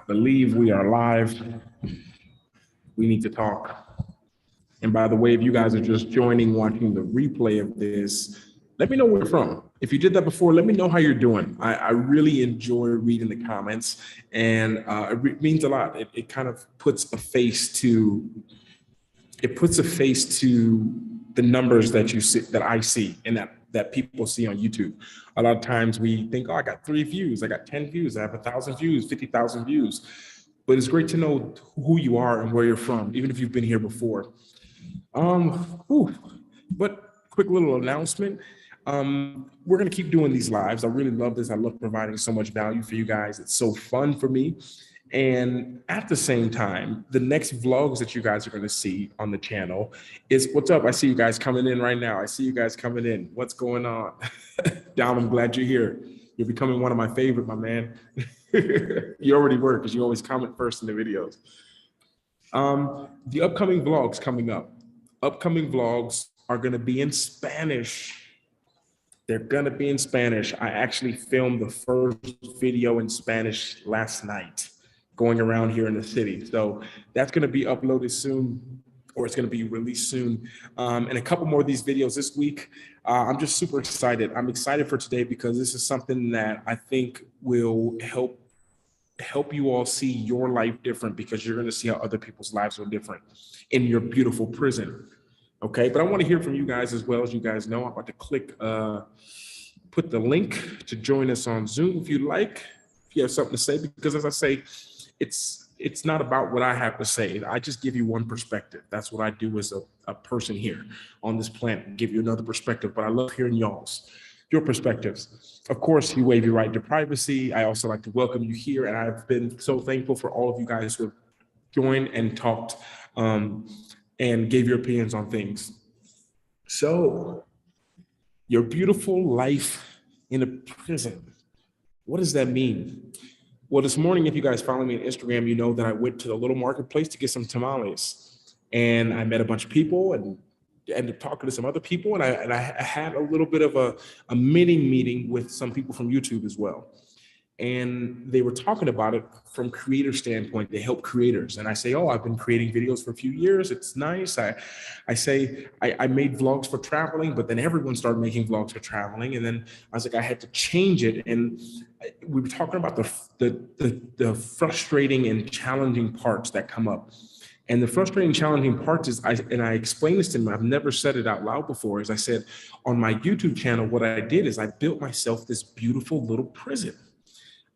believe we are live. We need to talk. And by the way, if you guys are just joining, watching the replay of this, let me know where you're from. If you did that before, let me know how you're doing. I really enjoy reading the comments, and it means a lot. It kind of puts a face to, the numbers that you see, that I see, and that people see on YouTube. A lot of times we think, oh, I got 3 views, I got 10 views, I have 1,000 views, 50,000 views. But it's great to know who you are and where you're from, even if you've been here before. But quick little announcement. We're gonna keep doing these lives. I really love this. I love providing so much value for you guys. It's so fun for me. And at the same time, the next vlogs that you guys are gonna see on the channel is, what's up? I see you guys coming in right now. I see you guys coming in. What's going on? Dom, I'm glad you're here. You're becoming one of my favorite, my man. You already were, because you always comment first in the videos. The upcoming vlogs coming up. Upcoming vlogs are gonna be in Spanish. They're gonna be in Spanish. I actually filmed the first video in Spanish last night, going around here in the city. So that's gonna be uploaded soon, or it's gonna be released soon. And a couple more of these videos this week. I'm just super excited. I'm excited for today because this is something that I think will help you all see your life different, because you're gonna see how other people's lives are different in your beautiful prison. Okay, but I want to hear from you guys as well. As you guys know, I'm about to put the link to join us on Zoom if you like, if you have something to say, because as I say, it's not about what I have to say. I just give you one perspective. That's what I do as a person here on this planet, give you another perspective, but I love hearing your perspectives. Of course, you waive your right to privacy. I also like to welcome you here, and I've been so thankful for all of you guys who have joined and talked and gave your opinions on things. So, your beautiful life in a prison. What does that mean? Well, this morning, if you guys follow me on Instagram, you know that I went to the little marketplace to get some tamales. And I met a bunch of people and ended up talking to some other people. And I had a little bit of a mini meeting with some people from YouTube as well. And they were talking about it from creator standpoint. They help creators. And I say, oh, I've been creating videos for a few years. It's nice. I say I made vlogs for traveling, but then everyone started making vlogs for traveling. And then I was like, I had to change it. And we were talking about the frustrating and challenging parts that come up. And the frustrating, challenging parts is, and I explained this to them, I've never said it out loud before, is I said, on my YouTube channel, what I did is I built myself this beautiful little prison.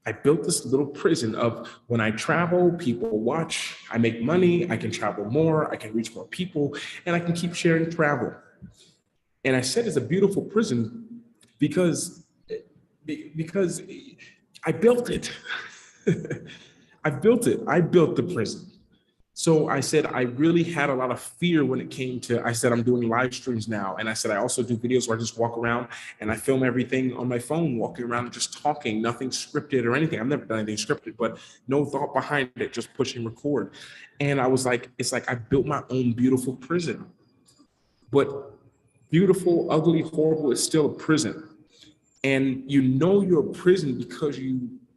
I built this little prison of, when I travel, people watch, I make money, I can travel more, I can reach more people, and I can keep sharing travel. And I said it's a beautiful prison because I built it. I built it. I built the prison. So I said, I really had a lot of fear when it came to, I said, I'm doing live streams now. And I said, I also do videos where I just walk around and I film everything on my phone, walking around and just talking, nothing scripted or anything. I've never done anything scripted, but no thought behind it, just pushing record. And I was like, it's like I built my own beautiful prison. But beautiful, ugly, horrible is still a prison. And you know you're a prison because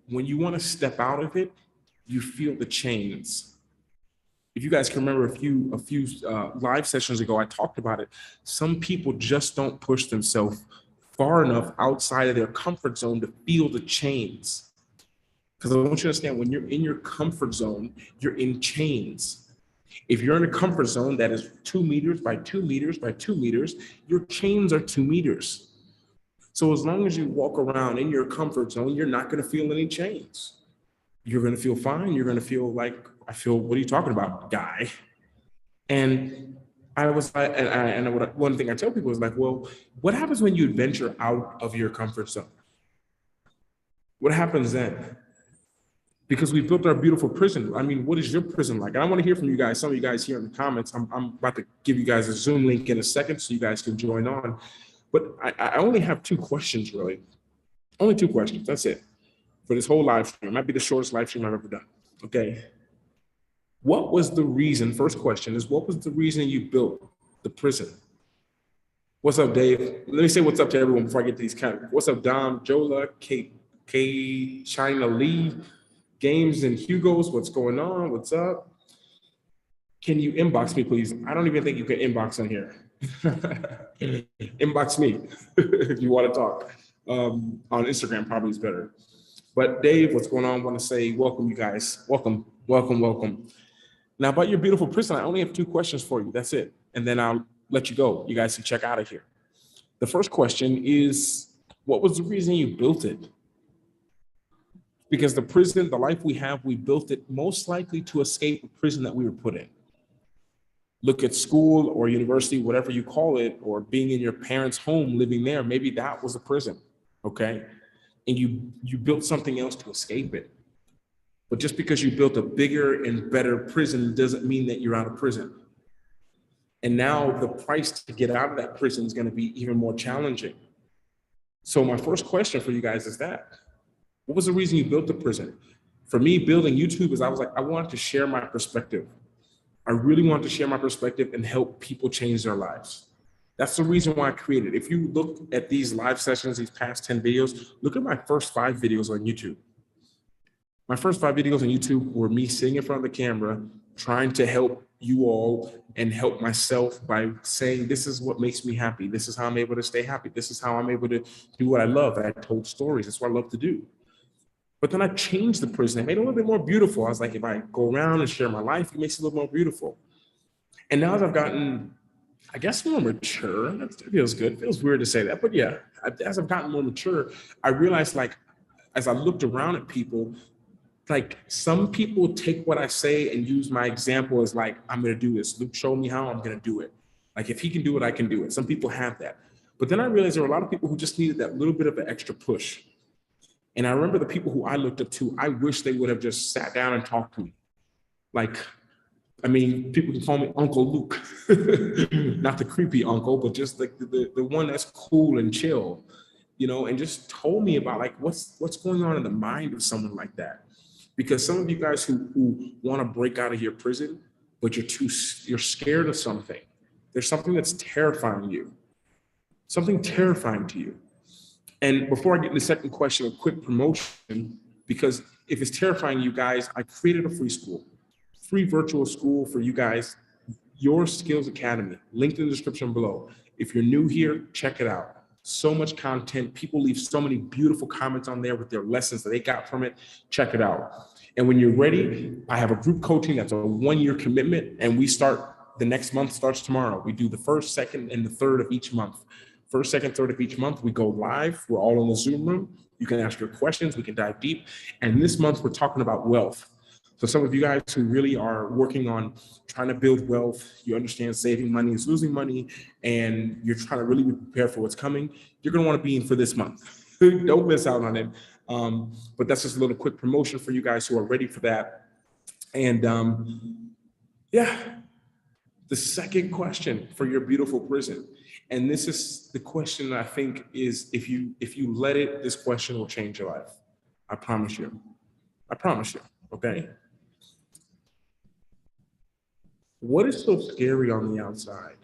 when you want to step out of it, you feel the chains. If you guys can remember a few live sessions ago, I talked about it. Some people just don't push themselves far enough outside of their comfort zone to feel the chains. Because I want you to understand, when you're in your comfort zone, you're in chains. If you're in a comfort zone that is 2 meters by 2 meters by 2 meters, your chains are 2 meters. So as long as you walk around in your comfort zone, you're not going to feel any chains. You're going to feel fine. You're going to feel like, I feel, what are you talking about, guy? And one thing I tell people is like, well, what happens when you venture out of your comfort zone? What happens then? Because we built our beautiful prison. I mean, what is your prison like? And I want to hear from you guys, some of you guys here in the comments. I'm about to give you guys a Zoom link in a second so you guys can join on. But I only have 2 questions, really. Only 2 questions, that's it. For this whole live stream. It might be the shortest live stream I've ever done. Okay. What was the reason? First question is, what was the reason you built the prison? What's up, Dave? Let me say what's up to everyone before I get to these categories. What's up, Dom, Jola, Kate, China Lee, Games and Hugo's, what's going on? What's up? Can you inbox me, please? I don't even think you can inbox on here. Inbox me if you want to talk. On Instagram probably is better. But Dave, what's going on? I want to say welcome, you guys. Welcome, welcome, welcome. Now about your beautiful prison, I only have 2 questions for you. That's it. And then I'll let you go. You guys can check out of here. The first question is, what was the reason you built it? Because the prison, the life we have, we built it most likely to escape the prison that we were put in. Look at school or university, whatever you call it, or being in your parents' home, living there. Maybe that was a prison, okay? And you built something else to escape it. But just because you built a bigger and better prison doesn't mean that you're out of prison. And now the price to get out of that prison is going to be even more challenging. So my first question for you guys is that, what was the reason you built the prison? For me, building YouTube is I was like, I wanted to share my perspective. I really wanted to share my perspective and help people change their lives. That's the reason why I created it. If you look at these live sessions, these past 10 videos, look at my first 5 videos on YouTube. My first 5 videos on YouTube were me sitting in front of the camera, trying to help you all and help myself by saying, this is what makes me happy. This is how I'm able to stay happy. This is how I'm able to do what I love. I told stories. That's what I love to do. But then I changed the prison. I made it a little bit more beautiful. I was like, if I go around and share my life, it makes it a little more beautiful. And now as I've gotten, I guess, more mature, that feels good. It feels weird to say that, but yeah, as I've gotten more mature, I realized, like, as I looked around at people, like, some people take what I say and use my example as like, I'm going to do this. Luke showed me how, I'm going to do it. Like, if he can do it, I can do it. Some people have that. But then I realized there were a lot of people who just needed that little bit of an extra push. And I remember the people who I looked up to, I wish they would have just sat down and talked to me. Like, I mean, people can call me Uncle Luke, not the creepy uncle, but just like the one that's cool and chill, you know, and just told me about like what's going on in the mind of someone like that. Because some of you guys who want to break out of your prison, but you're scared of something. There's something that's terrifying you, something terrifying to you. And before I get to the second question, a quick promotion, because if it's terrifying you guys, I created a free school, free virtual school for you guys, Your Skills Academy, linked in the description below. If you're new here, check it out. So much content. People leave so many beautiful comments on there with their lessons that they got from it. Check it out. And when you're ready, I have a group coaching that's a 1-year commitment, and we start, the next month starts tomorrow. We do the 1st, 2nd, and the 3rd of each month. 1st, 2nd, 3rd of each month, we go live. We're all in the Zoom room. You can ask your questions. We can dive deep. And this month, we're talking about wealth. So some of you guys who really are working on trying to build wealth, you understand saving money is losing money, and you're trying to really be prepared for what's coming, you're going to want to be in for this month. Don't miss out on it. But that's just a little quick promotion for you guys who are ready for that. And yeah, the second question for your beautiful prison. And this is the question that I think is, if you let it, this question will change your life. I promise you. I promise you, okay? What is so scary on the outside?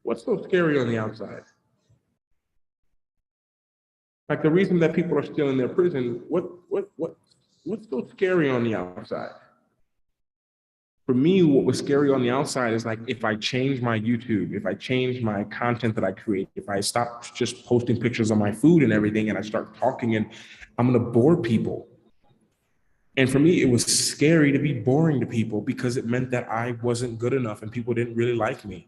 What's so scary on the outside? Like the reason that people are still in their prison, what's so scary on the outside? For me, what was scary on the outside is like, if I change my YouTube, if I change my content that I create, if I stop just posting pictures of my food and everything, and I start talking, and I'm going to bore people. And for me, it was scary to be boring to people because it meant that I wasn't good enough and people didn't really like me.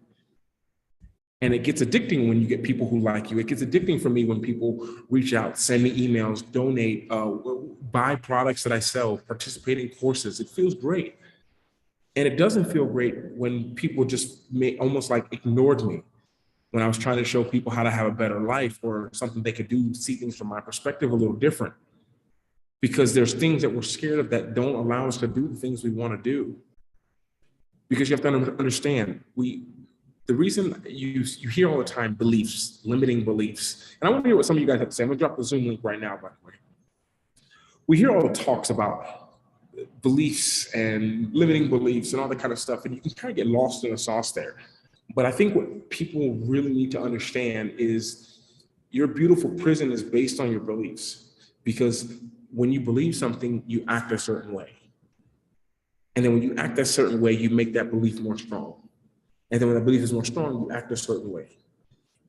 And it gets addicting when you get people who like you. It gets addicting for me when people reach out, send me emails, donate, buy products that I sell, participate in courses. It feels great. And it doesn't feel great when people just almost like ignored me when I was trying to show people how to have a better life or something they could do to see things from my perspective a little different. Because there's things that we're scared of that don't allow us to do the things we want to do. Because you have to understand, the reason you hear all the time beliefs, limiting beliefs. And I want to hear what some of you guys have to say. I'm going to drop the Zoom link right now, by the way. We hear all the talks about beliefs and limiting beliefs and all that kind of stuff, and you can kind of get lost in the sauce there. But I think what people really need to understand is your beautiful prison is based on your beliefs. because when you believe something, you act a certain way. And then when you act a certain way, you make that belief more strong. And then when that belief is more strong, you act a certain way.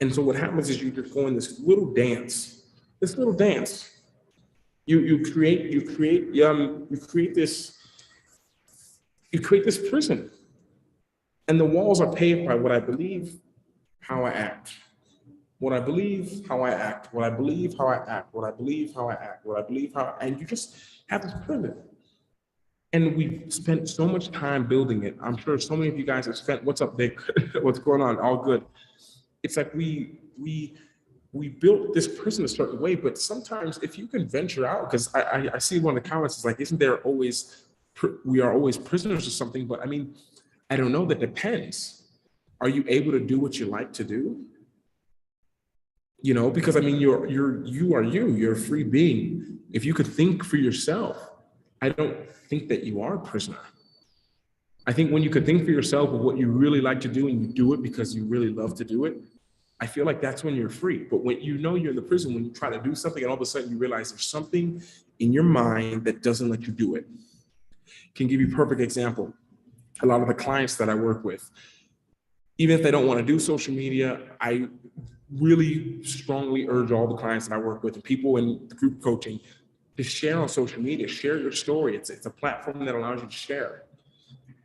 And so what happens is you just go in this little dance. You create this prison. And the walls are paved by what I believe, how I act. What I believe, how I act. What I believe, how I act. What I believe, how I act. What I believe, how I, and you just have this prison. And we've spent so much time building it. I'm sure so many of you guys have spent, what's up, Dick? What's going on? All good. It's like we built this prison a certain way, but sometimes if you can venture out, because I see one of the comments is like, isn't there always, we are always prisoners or something? But I mean, I don't know, that depends. Are you able to do what you like to do? You know, because I mean, you're a free being. If you could think for yourself, I don't think that you are a prisoner. I think when you could think for yourself of what you really like to do and you do it because you really love to do it, I feel like that's when you're free. But when you know you're in the prison, when you try to do something and all of a sudden you realize there's something in your mind that doesn't let you do it. Can give you a perfect example. A lot of the clients that I work with, even if they don't want to do social media, I really strongly urge all the clients that I work with and people in group coaching to share on social media, share your story. It's a platform that allows you to share.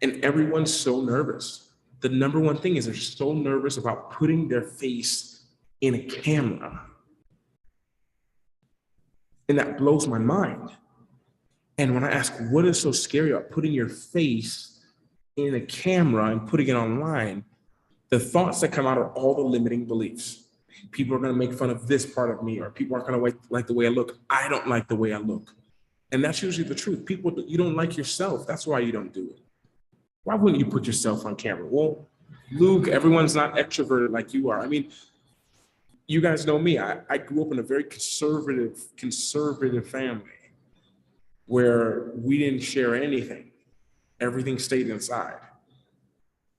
And everyone's so nervous. The number one thing is they're so nervous about putting their face in a camera. And that blows my mind. And when I ask, what is so scary about putting your face in a camera and putting it online, the thoughts that come out are all the limiting beliefs. People are going to make fun of this part of me, or people aren't going to like the way I look. I don't like the way I look. And that's usually the truth. People, you don't like yourself. That's why you don't do it. Why wouldn't you put yourself on camera? Well, Luke, everyone's not extroverted like you are. I mean, you guys know me. I grew up in a very conservative family where we didn't share anything. Everything stayed inside.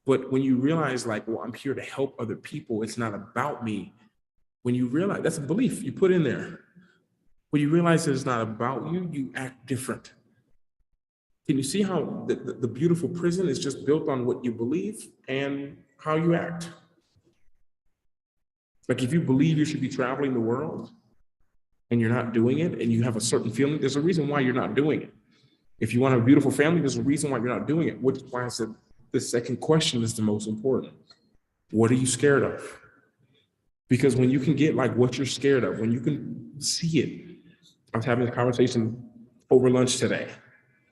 But when you realize like, well, I'm here to help other people, it's not about me. When you realize, that's a belief you put in there. When you realize it's not about you, you act different. Can you see how the beautiful prison is just built on what you believe and how you act? Like if you believe you should be traveling the world and you're not doing it and you have a certain feeling, there's a reason why you're not doing it. If you want a beautiful family, there's a reason why you're not doing it, which is why I said the second question is the most important. What are you scared of? Because when you can get like what you're scared of, when you can see it, I was having a conversation over lunch today.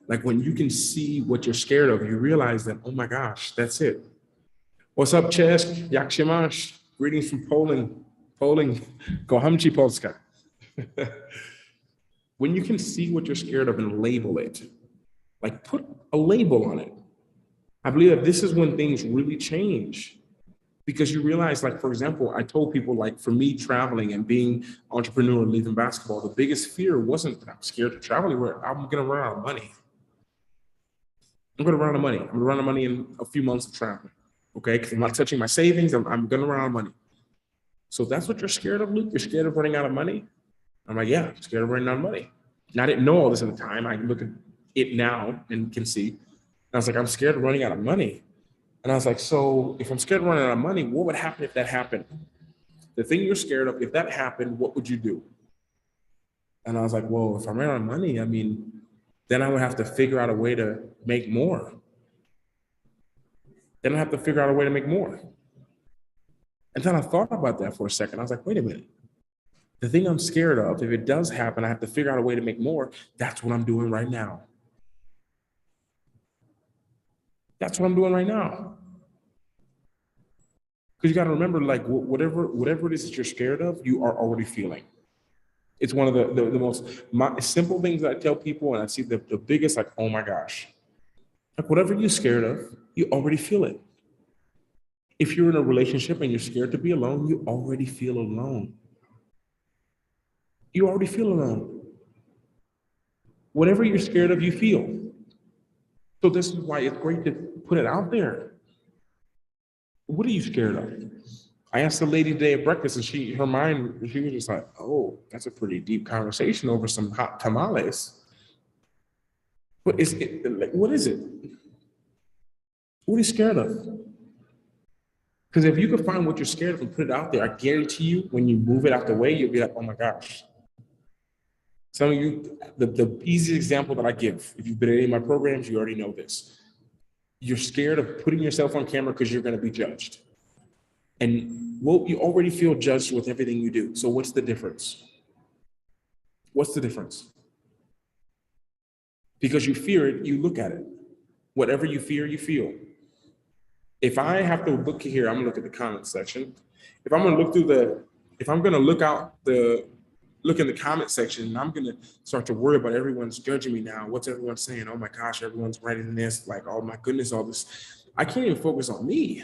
Like when you can see what you're scared of, you realize that, oh my gosh, that's it. What's up, Cześć? Jak się masz? Greetings from Poland. Kocham ci Polska. When you can see what you're scared of and label it, like put a label on it. I believe that this is when things really change. Because you realize, like, for example, I told people, like, for me traveling and being entrepreneur and leaving basketball, the biggest fear wasn't that I'm scared to travel anywhere. I'm going to run out of money. I'm going to run out of money. I'm going to run out of money in a few months of traveling, okay? Because I'm not touching my savings. I'm going to run out of money. So if that's what you're scared of, Luke, you're scared of running out of money? I'm like, yeah, I'm scared of running out of money. And I didn't know all this at the time. I can look at it now and can see. And I was like, I'm scared of running out of money. And I was like, so if I'm scared of running out of money, what would happen if that happened? The thing you're scared of, if that happened, what would you do? And I was like, well, if I ran out of money, I mean, then I would have to figure out a way to make more. And then I thought about that for a second. I was like, wait a minute. The thing I'm scared of, if it does happen, I have to figure out a way to make more. That's what I'm doing right now. That's what I'm doing right now. Because you got to remember, like, whatever it is that you're scared of, you are already feeling. It's one of the most simple things that I tell people, and I see the biggest, like, oh my gosh. Like, whatever you're scared of, you already feel it. If you're in a relationship and you're scared to be alone, you already feel alone. You already feel alone. Whatever you're scared of, you feel. So this is why it's great to put it out there. What are you scared of? I asked the lady today at breakfast, and she was just like, "Oh, that's a pretty deep conversation over some hot tamales." What is it? Like, what is it? What are you scared of? Because if you could find what you're scared of and put it out there, I guarantee you, when you move it out the way, you'll be like, "Oh my gosh." Some of you, the easiest example that I give, if you've been in any of my programs, you already know this. You're scared of putting yourself on camera because you're going to be judged. And well, you already feel judged with everything you do. So what's the difference? What's the difference? Because you fear it, you look at it. Whatever you fear, you feel. If I have to look here, I'm gonna look at the comments section. If I'm gonna look through if I'm gonna look in the comment section, and I'm gonna start to worry about everyone's judging me now. What's everyone saying? Oh my gosh, everyone's writing this, like, oh my goodness, all this. I can't even focus on me.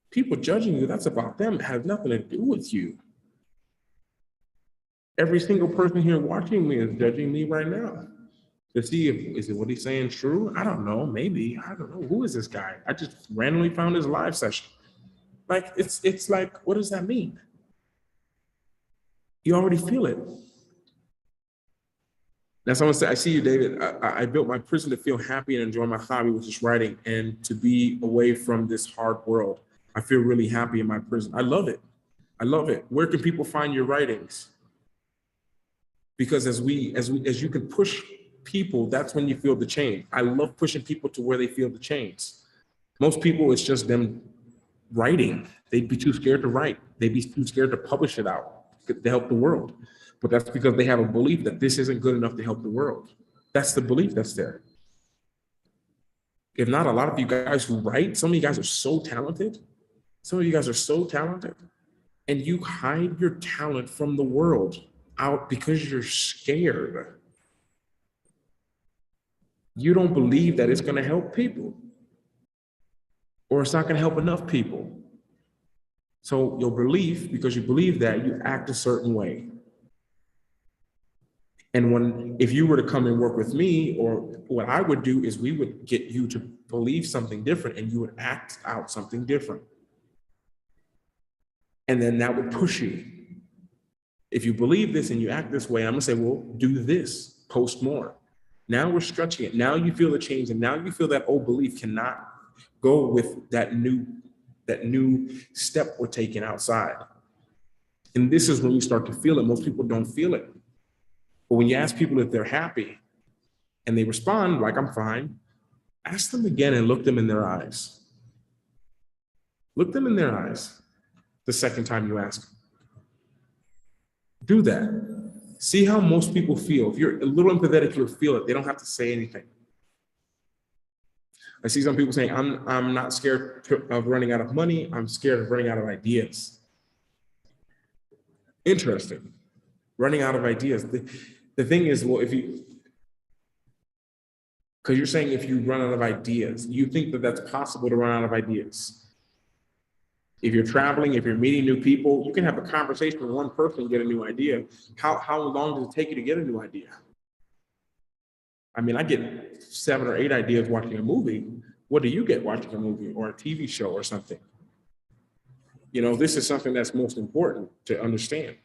People judging you, that's about them. It has nothing to do with you. Every single person here watching me is judging me right now to see is it what he's saying true? I don't know. Maybe. I don't know. Who is this guy? I just randomly found his live session. Like, it's like, what does that mean? You already feel it. Now, someone said, I see you, David. I built my prison to feel happy and enjoy my hobby, which is writing, and to be away from this hard world. I feel really happy in my prison. I love it. I love it. Where can people find your writings? Because as you can push people, that's when you feel the change. I love pushing people to where they feel the change. Most people, it's just them writing. They'd be too scared to write. They'd be too scared to publish it out to help the world. But that's because they have a belief that this isn't good enough to help the world. That's the belief that's there. If not, a lot of you guys who write, some of you guys are so talented. Some of you guys are so talented, and you hide your talent from the world out because you're scared. You don't believe that it's going to help people, or it's not going to help enough people. So your belief, because you believe that, you act a certain way. And if you were to come and work with me, or what I would do is we would get you to believe something different, and you would act out something different. And then that would push you. If you believe this and you act this way, I'm gonna say, well, do this, post more. Now we're stretching it. Now you feel the change, and now you feel that old belief cannot go with that new step we're taking outside. And this is when you start to feel it. Most people don't feel it. But when you ask people if they're happy and they respond like, I'm fine, ask them again and look them in their eyes. Look them in their eyes the second time you ask. Do that. See how most people feel. If you're a little empathetic, you'll feel it. They don't have to say anything. I see some people saying, I'm not scared of running out of money. I'm scared of running out of ideas. Interesting. Running out of ideas. The thing is, well, because you're saying if you run out of ideas, you think that that's possible to run out of ideas. If you're traveling, if you're meeting new people, you can have a conversation with one person and get a new idea. How long does it take you to get a new idea? I mean, I get 7 or 8 ideas watching a movie. What do you get watching a movie or a TV show or something? You know, this is something that's most important to understand.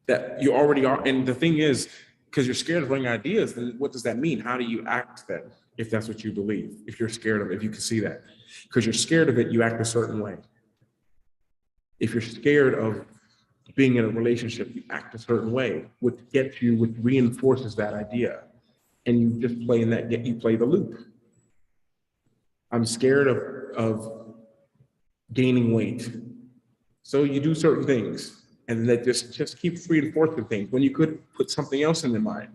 That you already are, and the thing is, because you're scared of running ideas, then what does that mean? How do you act then, if that's what you believe? If you're scared of it, if you can see that. Because you're scared of it, you act a certain way. If you're scared of being in a relationship, you act a certain way, which reinforces that idea. And you just play you play the loop. I'm scared of gaining weight. So you do certain things, and that just keeps reinforcing things when you could put something else in their mind.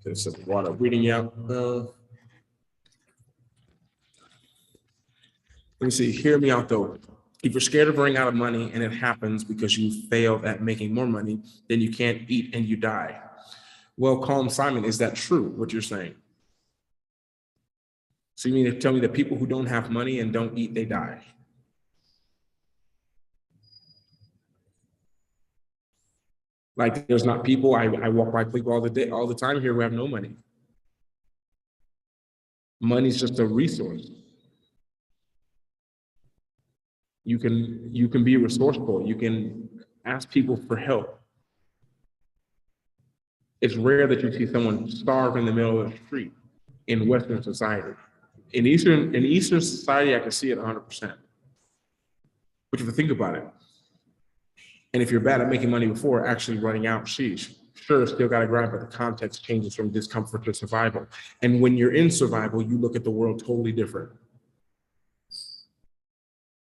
There's some water reading out. Let me see, hear me out though. If you're scared of running out of money and it happens because you failed at making more money, then you can't eat and you die. Well, Calm Simon, is that true, what you're saying? So you mean to tell me that people who don't have money and don't eat, they die? Like there's not people, I walk by people all the time here who have no money. Money's just a resource. You can be resourceful. You can ask people for help. It's rare that you see someone starve in the middle of the street in Western society. In Eastern society, I can see it 100%. But if you think about it, and if you're bad at making money before actually running out, sheesh, sure, still got to grind, but the context changes from discomfort to survival. And when you're in survival, you look at the world totally different.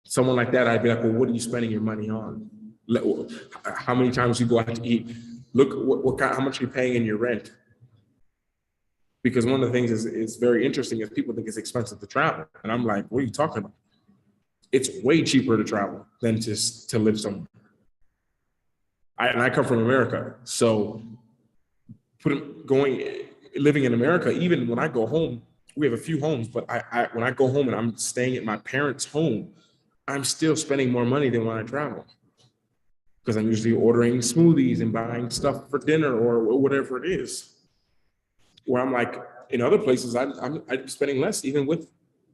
Someone like that, I'd be like, well, what are you spending your money on? How many times you go out to eat? Look how much you're paying in your rent. Because one of the things is very interesting is people think it's expensive to travel. And I'm like, what are you talking about? It's way cheaper to travel than just to live somewhere. I come from America, so living in America, even when I go home, we have a few homes, but when I go home and I'm staying at my parents' home, I'm still spending more money than when I travel. Because I'm usually ordering smoothies and buying stuff for dinner or whatever it is. Where I'm like, in other places, I'm spending less, even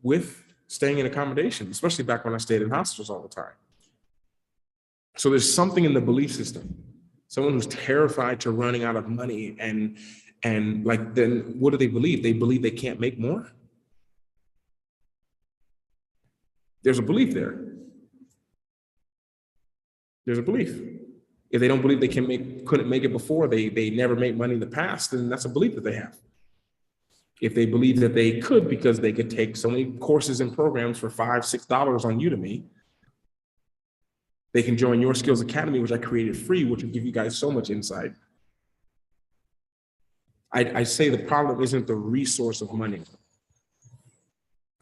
with staying in accommodation, especially back when I stayed in hostels all the time. So there's something in the belief system. Someone who's terrified to running out of money and like, then what do they believe? They believe they can't make more? There's a belief there. There's a belief. If they don't believe they couldn't make it before, they never made money in the past, then that's a belief that they have. If they believe that they could because they could take so many courses and programs for $5, $6 on Udemy, they can join Your Skills Academy, which I created free, which will give you guys so much insight. I say the problem isn't the resource of money.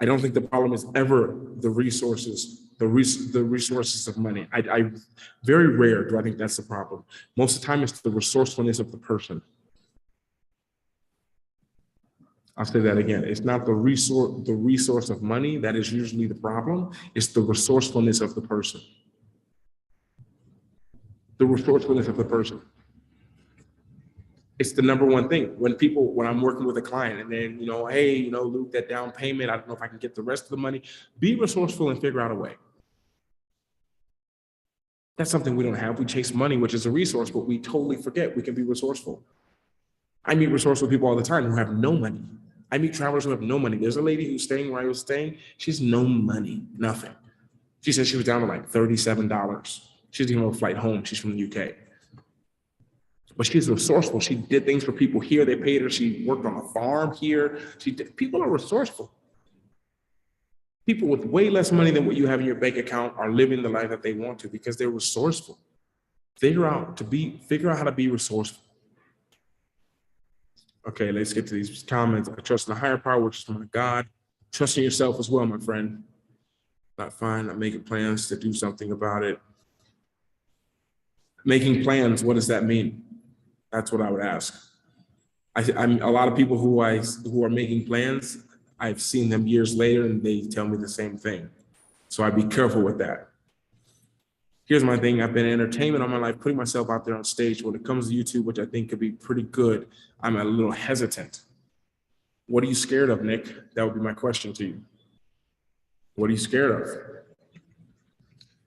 I don't think the problem is ever the resources, the resources of money. I very rare do I think that's the problem. Most of the time it's the resourcefulness of the person. I'll say that again. It's not the resource of money that is usually the problem. It's the resourcefulness of the person. The resourcefulness of the person. It's the number one thing. When I'm working with a client and then, hey, Luke, that down payment, I don't know if I can get the rest of the money. Be resourceful and figure out a way. That's something we don't have. We chase money, which is a resource, but we totally forget we can be resourceful. I meet resourceful people all the time who have no money. I meet travelers who have no money. There's a lady who's staying where I was staying. She has no money, nothing. She said she was down to like $37. She doesn't even have a flight home. She's from the UK. But she's resourceful. She did things for people here. They paid her. She worked on a farm here. People are resourceful. People with way less money than what you have in your bank account are living the life that they want to because they're resourceful. Figure out how to be resourceful. Okay, let's get to these comments. I trust in the higher power, which is my God. Trust in yourself as well, my friend. Not fine. I'm making plans to do something about it. Making plans, what does that mean? That's what I would ask. I'm a lot of people who are making plans, I've seen them years later and they tell me the same thing. So I'd be careful with that. Here's my thing. I've been in entertainment all my life, putting myself out there on stage. When it comes to YouTube, which I think could be pretty good, I'm a little hesitant. What are you scared of, Nick? That would be my question to you. What are you scared of?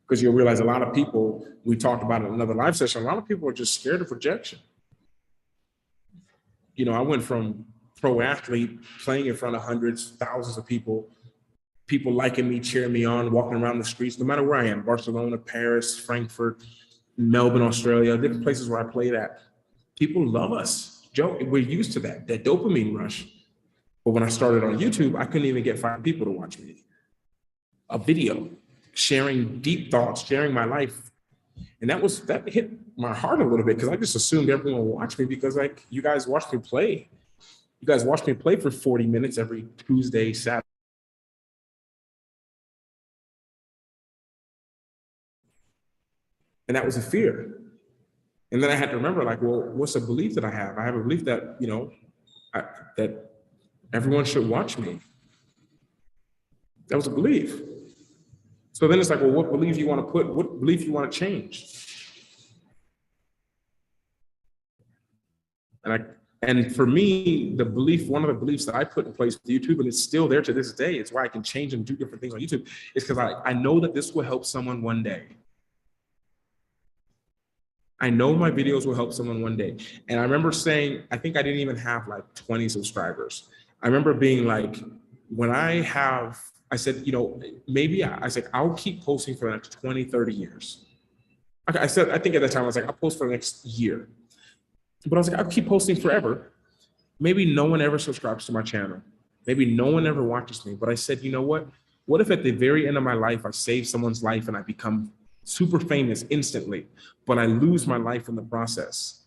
Because you'll realize a lot of people, we talked about it in another live session, a lot of people are just scared of rejection. I went from pro athlete, playing in front of hundreds, thousands of people liking me, cheering me on, walking around the streets, no matter where I am, Barcelona, Paris, Frankfurt, Melbourne, Australia, different places where I played at. People love us. Joe, we're used to that dopamine rush. But when I started on YouTube, I couldn't even get 5 people to watch me. A video, sharing deep thoughts, sharing my life. And that hit my heart a little bit because I just assumed everyone would watch me because you guys watched me play. You guys watched me play for 40 minutes every Tuesday, Saturday. And that was a fear. And then I had to remember, what's a belief that I have? I have a belief that, that everyone should watch me. That was a belief. So then it's like, well, what belief you want to put? What belief you want to change? And And for me, the belief, one of the beliefs that I put in place with YouTube, and it's still there to this day, it's why I can change and do different things on YouTube, is because I know that this will help someone one day. I know my videos will help someone one day. And I remember saying, I think I didn't even have like 20 subscribers. I remember being like, when I said, maybe I said, I'll keep posting for the next 20, 30 years. I said, I think at that time, I was like, I'll post for the next year. But I was like, I'll keep posting forever. Maybe no one ever subscribes to my channel. Maybe no one ever watches me. But I said, you know what? What if at the very end of my life, I save someone's life and I become super famous instantly, but I lose my life in the process?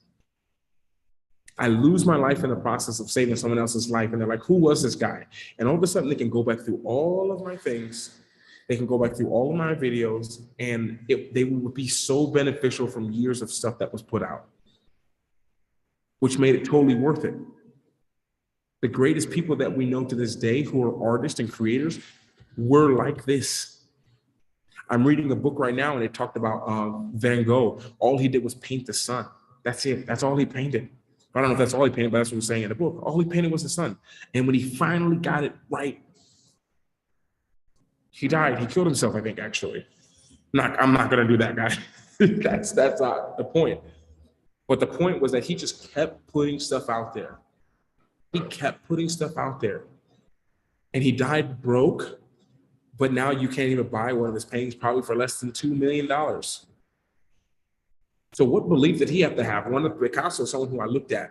I lose my life in the process of saving someone else's life. And they're like, who was this guy? And all of a sudden they can go back through all of my things. They can go back through all of my videos, and they would be so beneficial from years of stuff that was put out, which made it totally worth it. The greatest people that we know to this day who are artists and creators were like this. I'm reading a book right now, and it talked about Van Gogh. All he did was paint the sun. That's it. That's all he painted. I don't know if that's all he painted, but that's what he was saying in the book. All he painted was the sun. And when he finally got it right, he died. He killed himself, I think, actually. I'm not going to do that, guy. That's not the point. But the point was that he just kept putting stuff out there. He kept putting stuff out there. And he died broke, but now you can't even buy one of his paintings probably for less than $2 million. So what belief did he have to have? One of Picasso, someone who I looked at,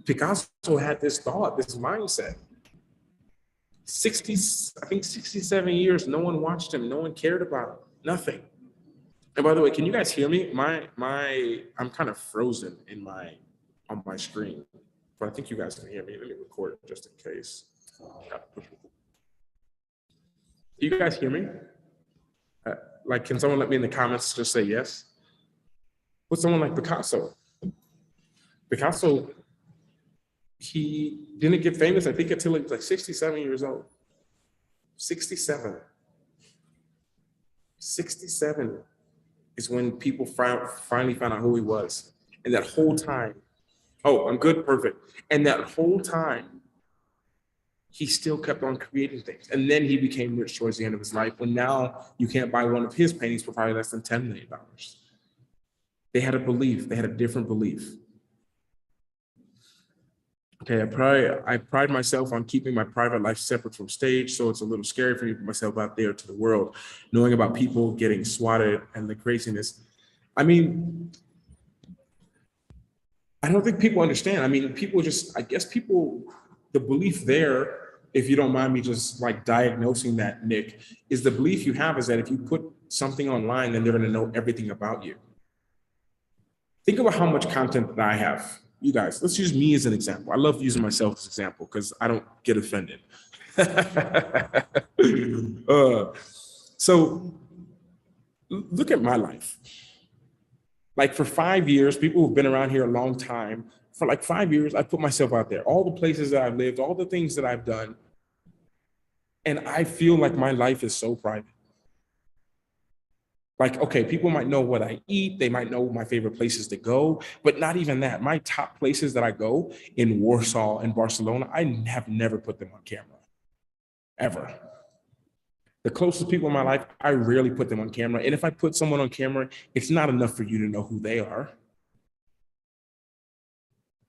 Picasso had this thought, this mindset. 67 years, no one watched him, no one cared about him, nothing. And by the way, can you guys hear me? I'm kind of frozen on my screen, but I think you guys can hear me. Let me record it just in case. Do you guys hear me? Like, can someone let me in the comments just say yes? What's someone like Picasso? Picasso, he didn't get famous, I think, until he was like 67 years old. 67. 67 is when people finally found out who he was. And that whole time, oh, I'm good, perfect. And that whole time, he still kept on creating things. And then he became rich towards the end of his life, when now you can't buy one of his paintings for probably less than $10 million. They had a belief, they had a different belief. Okay, I pride myself on keeping my private life separate from stage, so it's a little scary for me to put myself out there to the world, knowing about people getting swatted and the craziness. I mean, I don't think people understand. I mean, the belief there, if you don't mind me just like diagnosing that, Nick, is the belief you have is that if you put something online, then they're gonna know everything about you. Think about how much content that I have. You guys, let's use me as an example. I love using myself as an example because I don't get offended. So look at my life. Like for 5 years, people who've been around here a long time, for like 5 years, I put myself out there, all the places that I've lived, all the things that I've done. And I feel like my life is so private. Like, okay, people might know what I eat. They might know my favorite places to go, but not even that. My top places that I go in Warsaw and Barcelona, I have never put them on camera, ever. The closest people in my life, I rarely put them on camera. And if I put someone on camera, it's not enough for you to know who they are.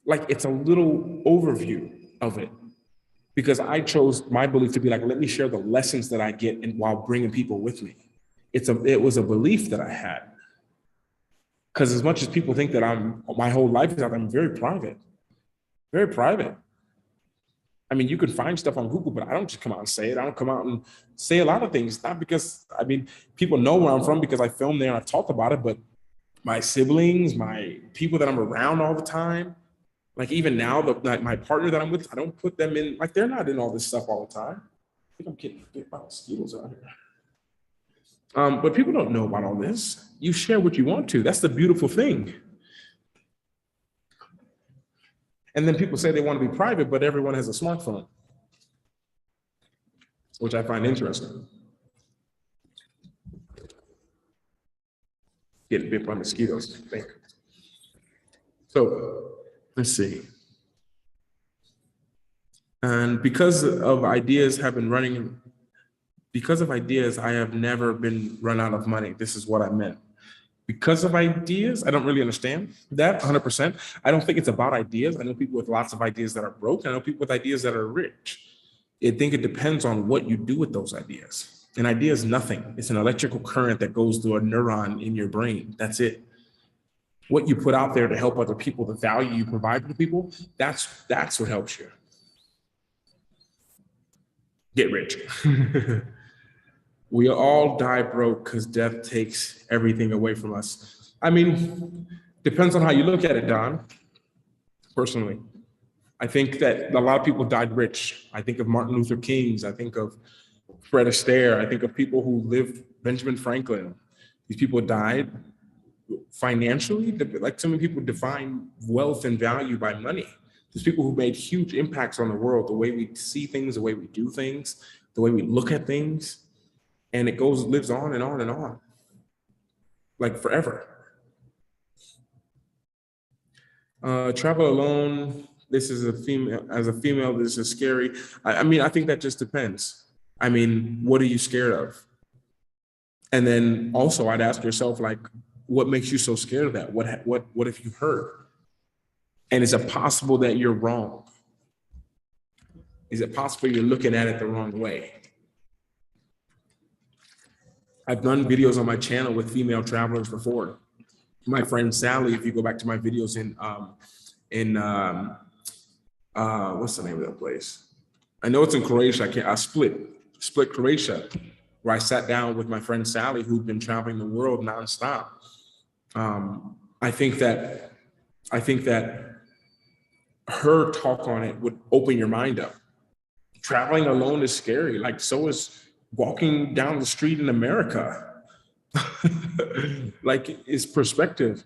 Like, it's a little overview of it, because I chose my belief to be like, let me share the lessons that I get and while bringing people with me. It was a belief that I had. Because as much as people think that my whole life is out, I'm very private, very private. I mean, you can find stuff on Google, but I don't just come out and say it. I don't come out and say a lot of things, not because, I mean, people know where I'm from because I filmed there and I've talked about it, but my siblings, my people that I'm around all the time, like even now, my partner that I'm with, I don't put them in, like they're not in all this stuff all the time. I think I'm getting bit by mosquitoes out here. But people don't know about all this. You share what you want to. That's the beautiful thing. And then people say they want to be private, but everyone has a smartphone, which I find interesting. Getting bit by mosquitoes, I think. So let's see. And because of ideas, I have never been run out of money. This is what I meant. Because of ideas, I don't really understand that 100%. I don't think it's about ideas. I know people with lots of ideas that are broke. I know people with ideas that are rich. I think it depends on what you do with those ideas. An idea is nothing. It's an electrical current that goes through a neuron in your brain. That's it. What you put out there to help other people, the value you provide to people, that's what helps you get rich. We all die broke because death takes everything away from us. I mean, depends on how you look at it, Don. Personally, I think that a lot of people died rich. I think of Martin Luther King's. I think of Fred Astaire. I think of people who lived, Benjamin Franklin. These people died financially. Like so many people define wealth and value by money. There's people who made huge impacts on the world, the way we see things, the way we do things, the way we look at things. And it lives on and on and on, like forever. Travel alone, this is as a female, this is scary. I mean, I think that just depends. I mean, what are you scared of? And then also I'd ask yourself, like, what makes you so scared of that? What have you heard? And is it possible that you're wrong? Is it possible you're looking at it the wrong way? I've done videos on my channel with female travelers before. My friend Sally, if you go back to my videos what's the name of that place? I know it's in Croatia. Split, Croatia, where I sat down with my friend Sally, who'd been traveling the world nonstop. I think that her talk on it would open your mind up. Traveling alone is scary. Like, so is walking down the street in America. Like, it's perspective.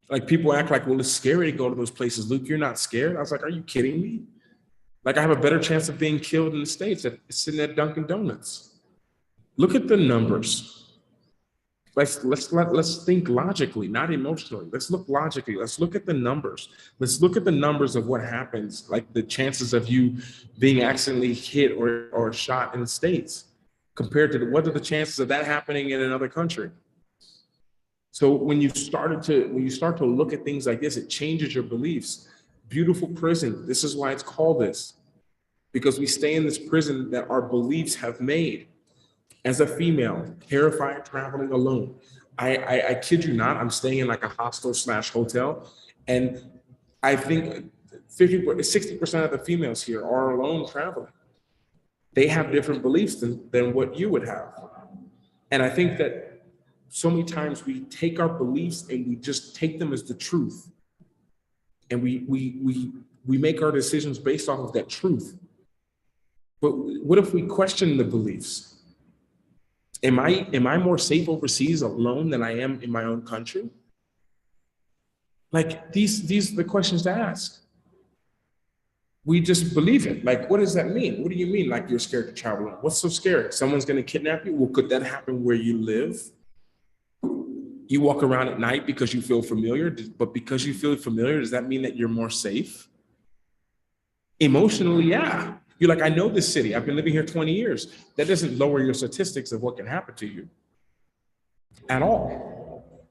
Like, people act like, well, it's scary to go to those places. Luke, you're not scared? I was like, are you kidding me? Like, I have a better chance of being killed in the States sitting at Dunkin' Donuts. Look at the numbers. Let's think logically, not emotionally. Let's look logically. Let's look at the numbers. Let's look at the numbers of what happens, like the chances of you being accidentally hit or shot in the States compared to what are the chances of that happening in another country. So when you start to look at things like this, it changes your beliefs. Beautiful prison. This is why it's called this, because we stay in this prison that our beliefs have made. As a female, terrified traveling alone. I kid you not, I'm staying in like a hostel/hotel, and I think 60% of the females here are alone traveling. They have different beliefs than what you would have. And I think that so many times we take our beliefs and we just take them as the truth. And we make our decisions based off of that truth. But what if we question the beliefs? Am I more safe overseas alone than I am in my own country? Like, these are the questions to ask. We just believe it. Like, what does that mean? What do you mean, like, you're scared to travel alone? What's so scary? Someone's going to kidnap you? Well, could that happen where you live? You walk around at night because you feel familiar, but because you feel familiar, does that mean that you're more safe? Emotionally, yeah. You're like, I know this city. I've been living here 20 years. That doesn't lower your statistics of what can happen to you at all.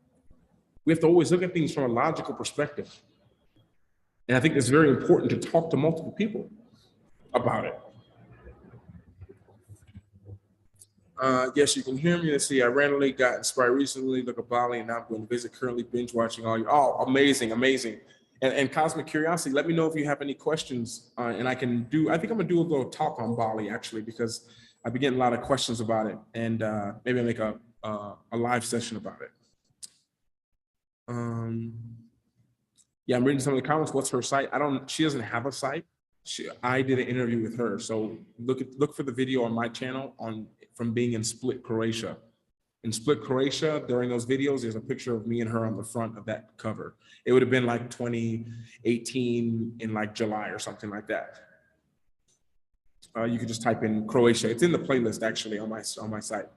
We have to always look at things from a logical perspective. And I think it's very important to talk to multiple people about it. Yes, you can hear me. Let's see. I randomly got inspired recently. Look at Bali, and now I'm going to visit. Currently binge watching all you. Oh, amazing, amazing. And Cosmic Curiosity, let me know if you have any questions, and I think I'm gonna do a little talk on Bali actually, because I've been getting a lot of questions about it, and maybe I'll make a live session about it. Yeah, I'm reading some of the comments. What's her site? She doesn't have a site. I did an interview with her, so look for the video on my channel from being in Split, Croatia. In Split, Croatia, during those videos, there's a picture of me and her on the front of that cover. It would have been like 2018 in like July or something like that. You could just type in Croatia. It's in the playlist actually on my site.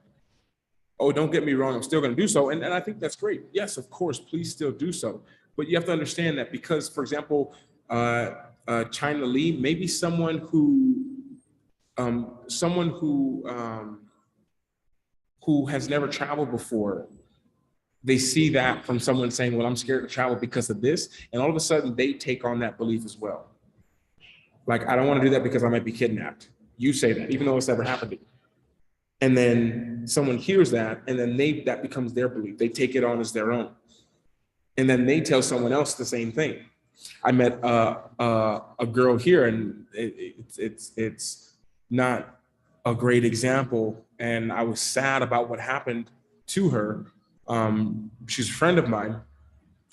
Oh, don't get me wrong, I'm still gonna do so. And I think that's great. Yes, of course, please still do so. But you have to understand that because, for example, China Lee, maybe someone who has never traveled before. They see that from someone saying, well, I'm scared to travel because of this. And all of a sudden they take on that belief as well. Like, I don't want to do that because I might be kidnapped. You say that, even though it's never happened to you. And then someone hears that, and then that becomes their belief. They take it on as their own. And then they tell someone else the same thing. I met a girl here, and it's not a great example. And I was sad about what happened to her. She's a friend of mine.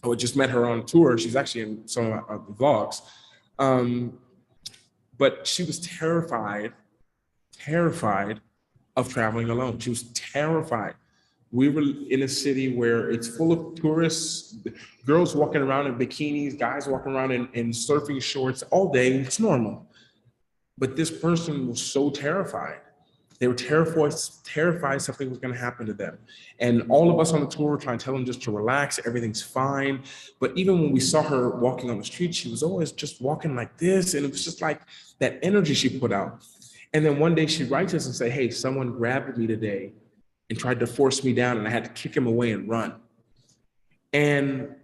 I just met her on tour. She's actually in some of my vlogs. But she was terrified of traveling alone. She was terrified. We were in a city where it's full of tourists, girls walking around in bikinis, guys walking around in surfing shorts all day. It's normal. But this person was so terrified. They were terrified something was going to happen to them. And all of us on the tour were trying to tell them just to relax, everything's fine. But even when we saw her walking on the street, she was always just walking like this. And it was just like that energy she put out. And then one day she writes us and say, hey, someone grabbed me today and tried to force me down, and I had to kick him away and run. And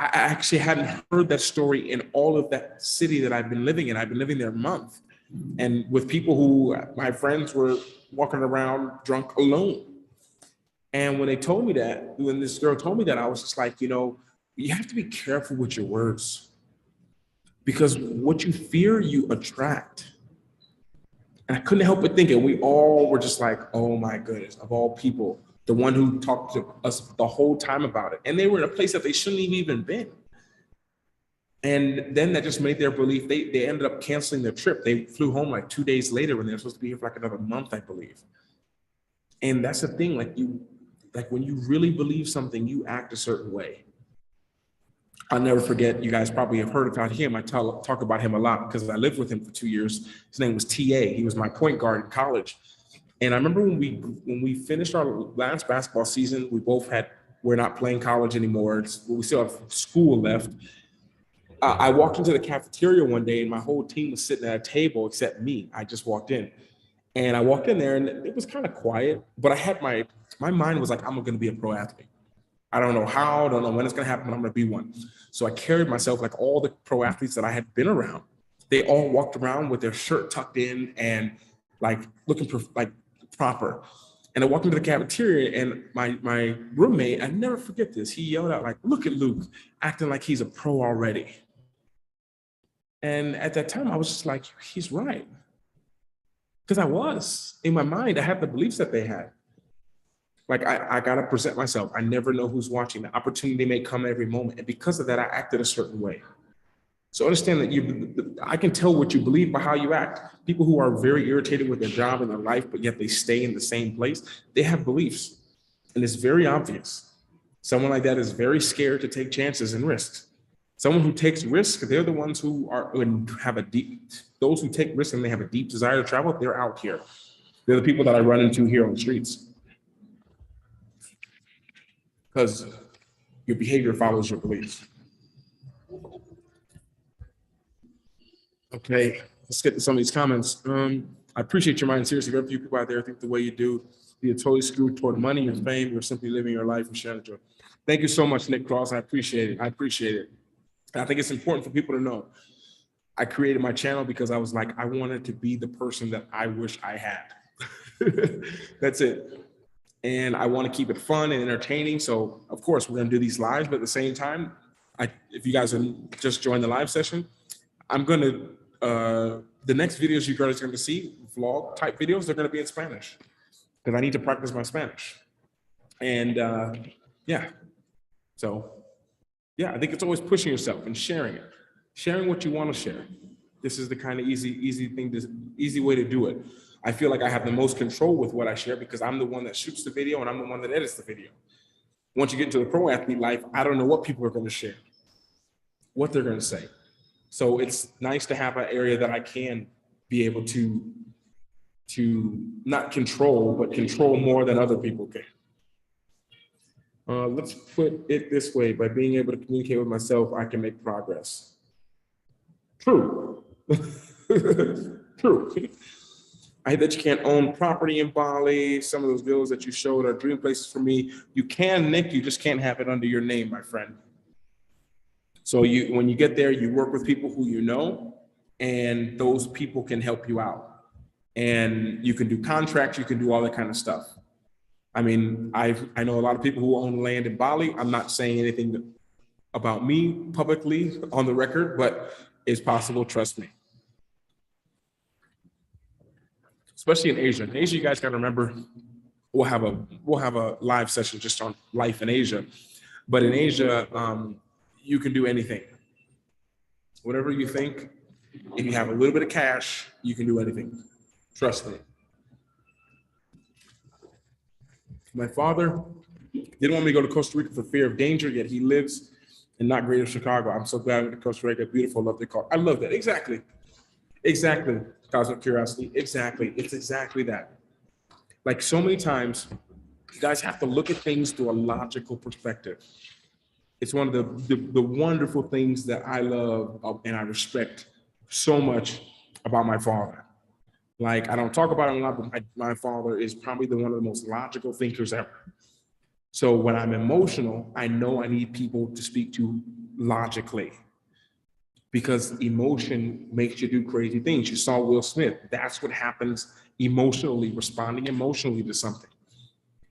I actually hadn't heard that story in all of that city that I've been living in. I've been living there a month. And with people who, my friends were walking around drunk alone. And when they told me that, when this girl told me that, I was just like, you have to be careful with your words, because what you fear, you attract. And I couldn't help but thinking, we all were just like, oh my goodness, of all people, the one who talked to us the whole time about it. And they were in a place that they shouldn't have even been. And then that just made their belief, they ended up canceling their trip. They flew home like 2 days later when they were supposed to be here for like another month, I believe. And that's the thing, like when you really believe something, you act a certain way. I'll never forget, you guys probably have heard about him. I talk about him a lot because I lived with him for 2 years. His name was TA. He was my point guard in college. And I remember when we finished our last basketball season, we're not playing college anymore. We still have school left. I walked into the cafeteria one day and my whole team was sitting at a table except me. I just walked in. And I walked in there and it was kind of quiet, but I had my mind was like, I'm going to be a pro athlete. I don't know how, I don't know when it's going to happen, but I'm going to be one. So I carried myself like all the pro athletes that I had been around. They all walked around with their shirt tucked in and like looking like proper. And I walked into the cafeteria and my roommate, I never forget this, he yelled out like, look at Luke, acting like he's a pro already. And at that time, I was just like, he's right. Because I was. In my mind, I had the beliefs that they had. Like, I got to present myself. I never know who's watching. The opportunity may come every moment. And because of that, I acted a certain way. So understand that I can tell what you believe by how you act. People who are very irritated with their job and their life, but yet they stay in the same place, they have beliefs. And it's very obvious. Someone like that is very scared to take chances and risks. Someone who takes risks, they're the ones who those who take risks and they have a deep desire to travel, they're out here. They're the people that I run into here on the streets. Because your behavior follows your beliefs. Okay, let's get to some of these comments. I appreciate your mind. Seriously, very few people out there think the way you do. You're totally screwed toward money or fame. You're simply living your life and sharing joy. Thank you so much, Nick Cross. I appreciate it. I appreciate it. And I think it's important for people to know. I created my channel because I was like, I wanted to be the person that I wish I had. That's it. And I want to keep it fun and entertaining. So of course we're going to do these lives, but at the same time, if you guys are just joined the live session, I'm going to, the next videos you guys are going to see, vlog type videos, they're going to be in Spanish because I need to practice my Spanish. And yeah, so yeah, I think it's always pushing yourself and sharing it, sharing what you want to share. This is the kind of easy way to do it. I feel like I have the most control with what I share because I'm the one that shoots the video and I'm the one that edits the video. Once you get into the pro athlete life, I don't know what people are going to share, what they're going to say. So it's nice to have an area that I can be able to not control, but control more than other people can. Let's put it this way, by being able to communicate with myself, I can make progress. True. True. I hate that you can't own property in Bali. Some of those villas that you showed are dream places for me. You can, Nick, you just can't have it under your name, my friend. So when you get there, you work with people who you know, and those people can help you out. And you can do contracts, you can do all that kind of stuff. I mean, I know a lot of people who own land in Bali. I'm not saying anything about me publicly on the record, but it's possible, trust me. Especially in Asia. In Asia, you guys got to remember, we'll have a live session just on life in Asia. But in Asia, you can do anything. Whatever you think, if you have a little bit of cash, you can do anything. Trust me. My father didn't want me to go to Costa Rica for fear of danger, yet he lives in not greater Chicago. I'm so glad I went to Costa Rica. Beautiful, love the car. I love that. Exactly. Exactly. Cosmic curiosity. Exactly. It's exactly that. Like so many times, you guys have to look at things through a logical perspective. It's one of the wonderful things that I love and I respect so much about my father. Like, I don't talk about him a lot, but my father is probably one of the most logical thinkers ever. So when I'm emotional, I know I need people to speak to logically, because emotion makes you do crazy things. You saw Will Smith. That's what happens emotionally, responding emotionally to something.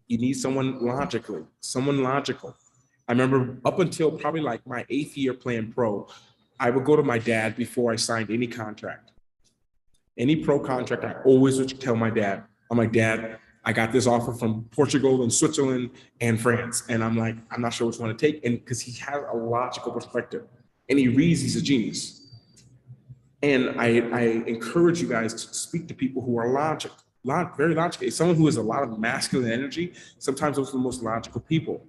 You need someone logically, someone logical. I remember up until probably like my 8th year playing pro, I would go to my dad before I signed any contract. Any pro contract, I always would tell my dad, I'm like, Dad, I got this offer from Portugal and Switzerland and France. And I'm like, I'm not sure which one to take. And because he has a logical perspective and he reads, he's a genius. And I encourage you guys to speak to people who are very logical. Someone who has a lot of masculine energy, sometimes those are the most logical people.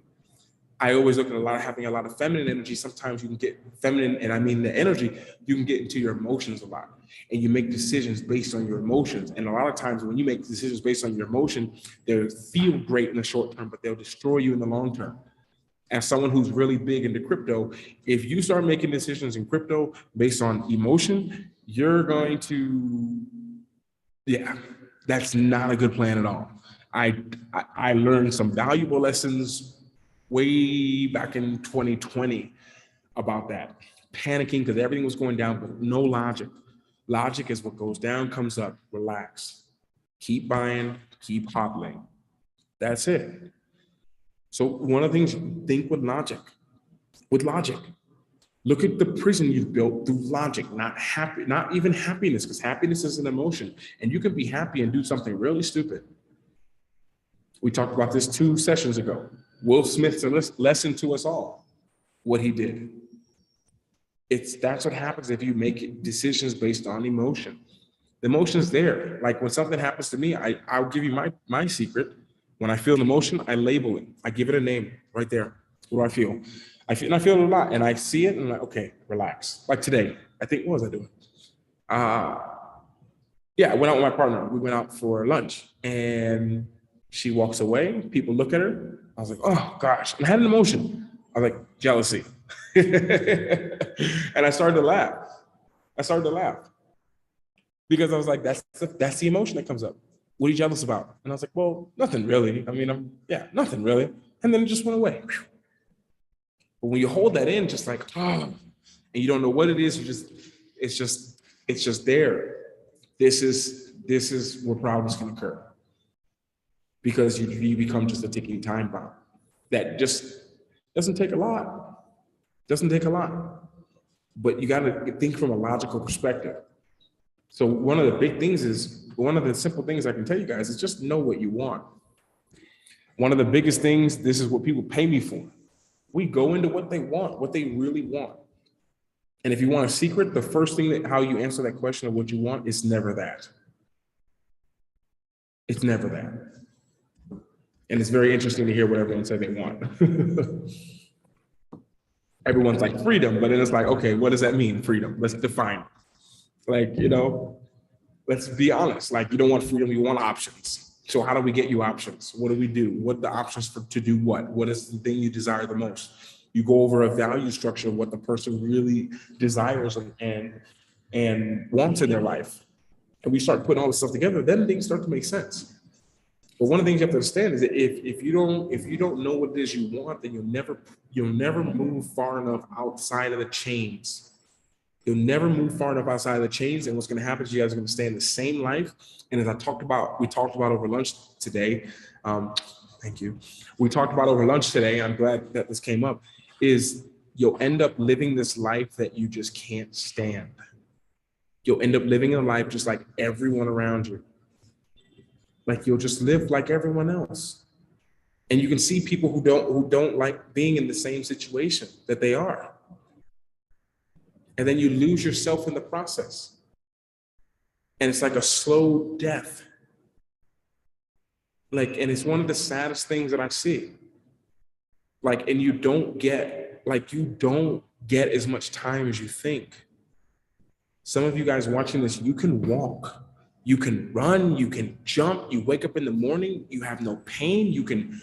I always look at having a lot of feminine energy. Sometimes you can get feminine, and I mean the energy, you can get into your emotions a lot. And you make decisions based on your emotions. And a lot of times when you make decisions based on your emotion, they'll feel great in the short term, but they'll destroy you in the long term. As someone who's really big into crypto, if you start making decisions in crypto based on emotion, you're going to, yeah, that's not a good plan at all. I learned some valuable lessons way back in 2020 about that. Panicking because everything was going down, but no logic. Logic is what goes down, comes up, relax. Keep buying, keep hodling. That's it. So one of the things, think with logic. With logic. Look at the prison you've built through logic, not even happiness, because happiness is an emotion. And you can be happy and do something really stupid. We talked about this 2 sessions ago. Will Smith's a lesson to us all, what he did. That's what happens if you make decisions based on emotion. The emotion's there. Like when something happens to me, I'll give you my secret. When I feel an emotion, I label it. I give it a name right there. What do I feel? I feel it a lot, and I see it, and I'm like, okay, relax. Like today, I think, what was I doing? Yeah, I went out with my partner. We went out for lunch, and she walks away. People look at her. I was like, oh gosh, and I had an emotion. I was like, jealousy. And I started to laugh. Because I was like, that's the emotion that comes up. What are you jealous about? And I was like, well, nothing really. I mean, nothing really. And then it just went away. But when you hold that in, just like, and you don't know what it is, it's just there. This is where problems can occur. Because you become just a ticking time bomb. That just doesn't take a lot. But you got to think from a logical perspective. So one of the simple things I can tell you guys is just know what you want. One of the biggest things, this is what people pay me for. We go into what they want, what they really want. And if you want a secret, the first thing how you answer that question of what you want is never that. It's never that. And it's very interesting to hear what everyone said they want. Everyone's like freedom, but then it's like, okay, what does that mean, freedom? Let's define it. Like, let's be honest. Like, you don't want freedom, you want options. So how do we get you options? What do we do? What are the options to do what? What is the thing you desire the most? You go over a value structure of what the person really desires, and and wants in their life, and we start putting all this stuff together, then things start to make sense. But one of the things you have to understand is that if you don't know what it is you want, then you'll never move far enough outside of the chains. You'll never move far enough outside of the chains, and what's going to happen is you guys are going to stay in the same life. And as we talked about over lunch today, thank you. We talked about over lunch today, I'm glad that this came up, is you'll end up living this life that you just can't stand. You'll end up living a life just like everyone around you. Like you'll just live like everyone else. And you can see people who don't like being in the same situation that they are. And then you lose yourself in the process. And it's like a slow death. And it's one of the saddest things that I see. And you don't get as much time as you think. Some of you guys watching this, you can walk, you can run, you can jump, you wake up in the morning, you have no pain, you can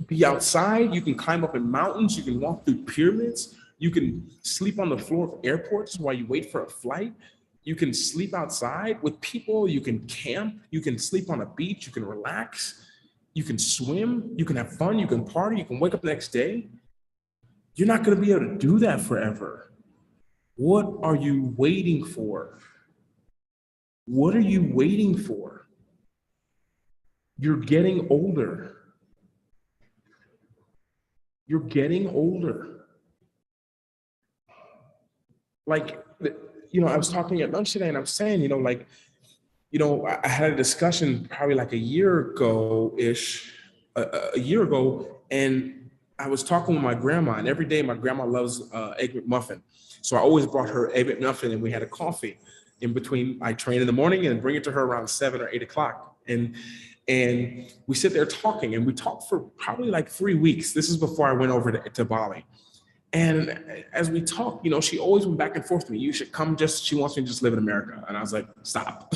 be outside, you can climb up in mountains, you can walk through pyramids, you can sleep on the floor of airports while you wait for a flight. You can sleep outside with people, you can camp, you can sleep on a beach, you can relax, you can swim, you can have fun, you can party, you can wake up the next day. You're not gonna be able to do that forever. What are you waiting for? What are you waiting for? You're getting older. You're getting older. I was talking at lunch today and I was saying, I had a discussion probably like a year ago-ish, a year ago, and I was talking with my grandma, and every day my grandma loves Egg McMuffin. So I always brought her Egg McMuffin and we had a coffee in between. I train in the morning and bring it to her around 7 or 8 o'clock. And we sit there talking, and we talked for probably like 3 weeks. This is before I went over to Bali. And as we talked, she always went back and forth with me. You should come she wants me to just live in America. And I was like, stop.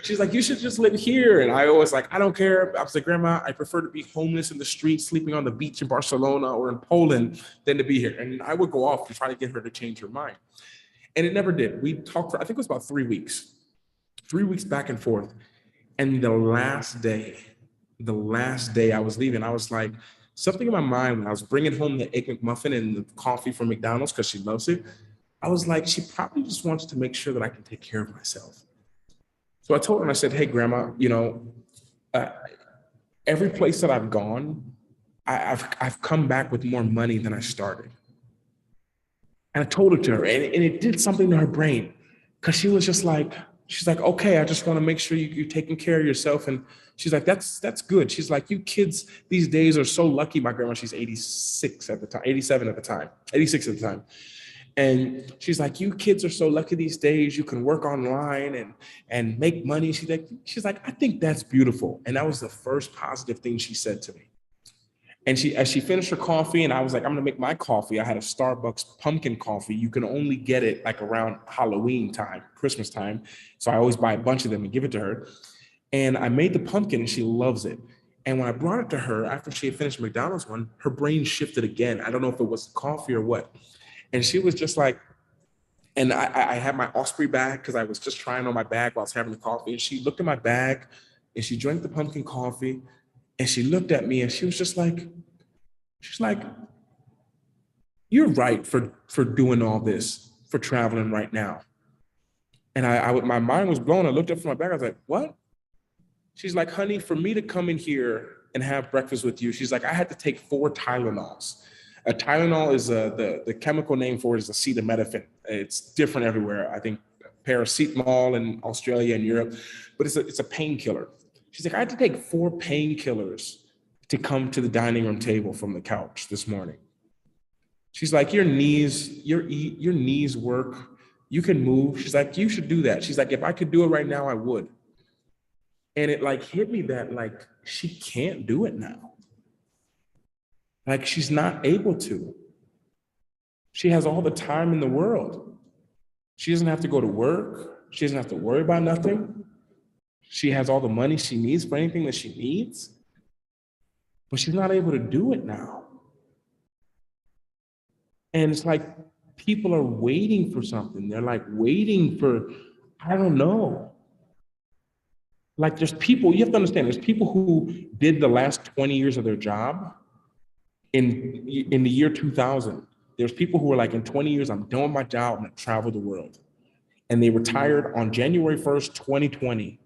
She's like, you should just live here. And I always I don't care. I was like, Grandma, I prefer to be homeless in the street, sleeping on the beach in Barcelona or in Poland than to be here. And I would go off to try to get her to change her mind. And it never did. We talked for, I think it was about 3 weeks, 3 weeks back and forth. And the last day I was leaving, I was like, something in my mind when I was bringing home the Egg McMuffin and the coffee from McDonald's because she loves it, I was like, she probably just wants to make sure that I can take care of myself. So I told her, and I said, hey, Grandma, every place that I've gone, I've come back with more money than I started. And I told it to her, and it did something to her brain, because she was just like, she's like, okay, I just want to make sure you're taking care of yourself. And she's like, that's good. She's like, you kids these days are so lucky. My grandma, she's 86 at the time, 87 at the time, 86 at the time. And she's like, you kids are so lucky these days. You can work online and make money. She's like, I think that's beautiful. And that was the first positive thing she said to me. And as she finished her coffee, and I was like, I'm gonna make my coffee. I had a Starbucks pumpkin coffee. You can only get it like around Halloween time, Christmas time. So I always buy a bunch of them and give it to her. And I made the pumpkin, and she loves it. And when I brought it to her after she had finished McDonald's one, her brain shifted again. I don't know if it was coffee or what. And she was just like, and I had my Osprey bag because I was just trying on my bag while I was having the coffee. And she looked at my bag, and she drank the pumpkin coffee. And she looked at me, and she was just like, she's like, you're right for doing all this, for traveling right now. And my mind was blown. I looked up from my bag. I was like, what? She's like, honey, for me to come in here and have breakfast with you, she's like, I had to take 4 Tylenols. A Tylenol is the chemical name for it is acetaminophen. It's different everywhere. I think paracetamol in Australia and Europe, but it's a painkiller. She's like, I had to take 4 painkillers to come to the dining room table from the couch this morning. She's like, your knees work. You can move. She's like, you should do that. She's like, if I could do it right now, I would. And it hit me that she can't do it now. She's not able to. She has all the time in the world. She doesn't have to go to work. She doesn't have to worry about nothing. She has all the money she needs for anything that she needs, but she's not able to do it now. And it's like, people are waiting for something. They're like waiting for, I don't know. Like there's people, you have to understand, there's people who did the last 20 years of their job in the year 2000. There's people who were like, in 20 years, I'm done with my job, I'm gonna travel the world. And they retired on January 1st, 2020.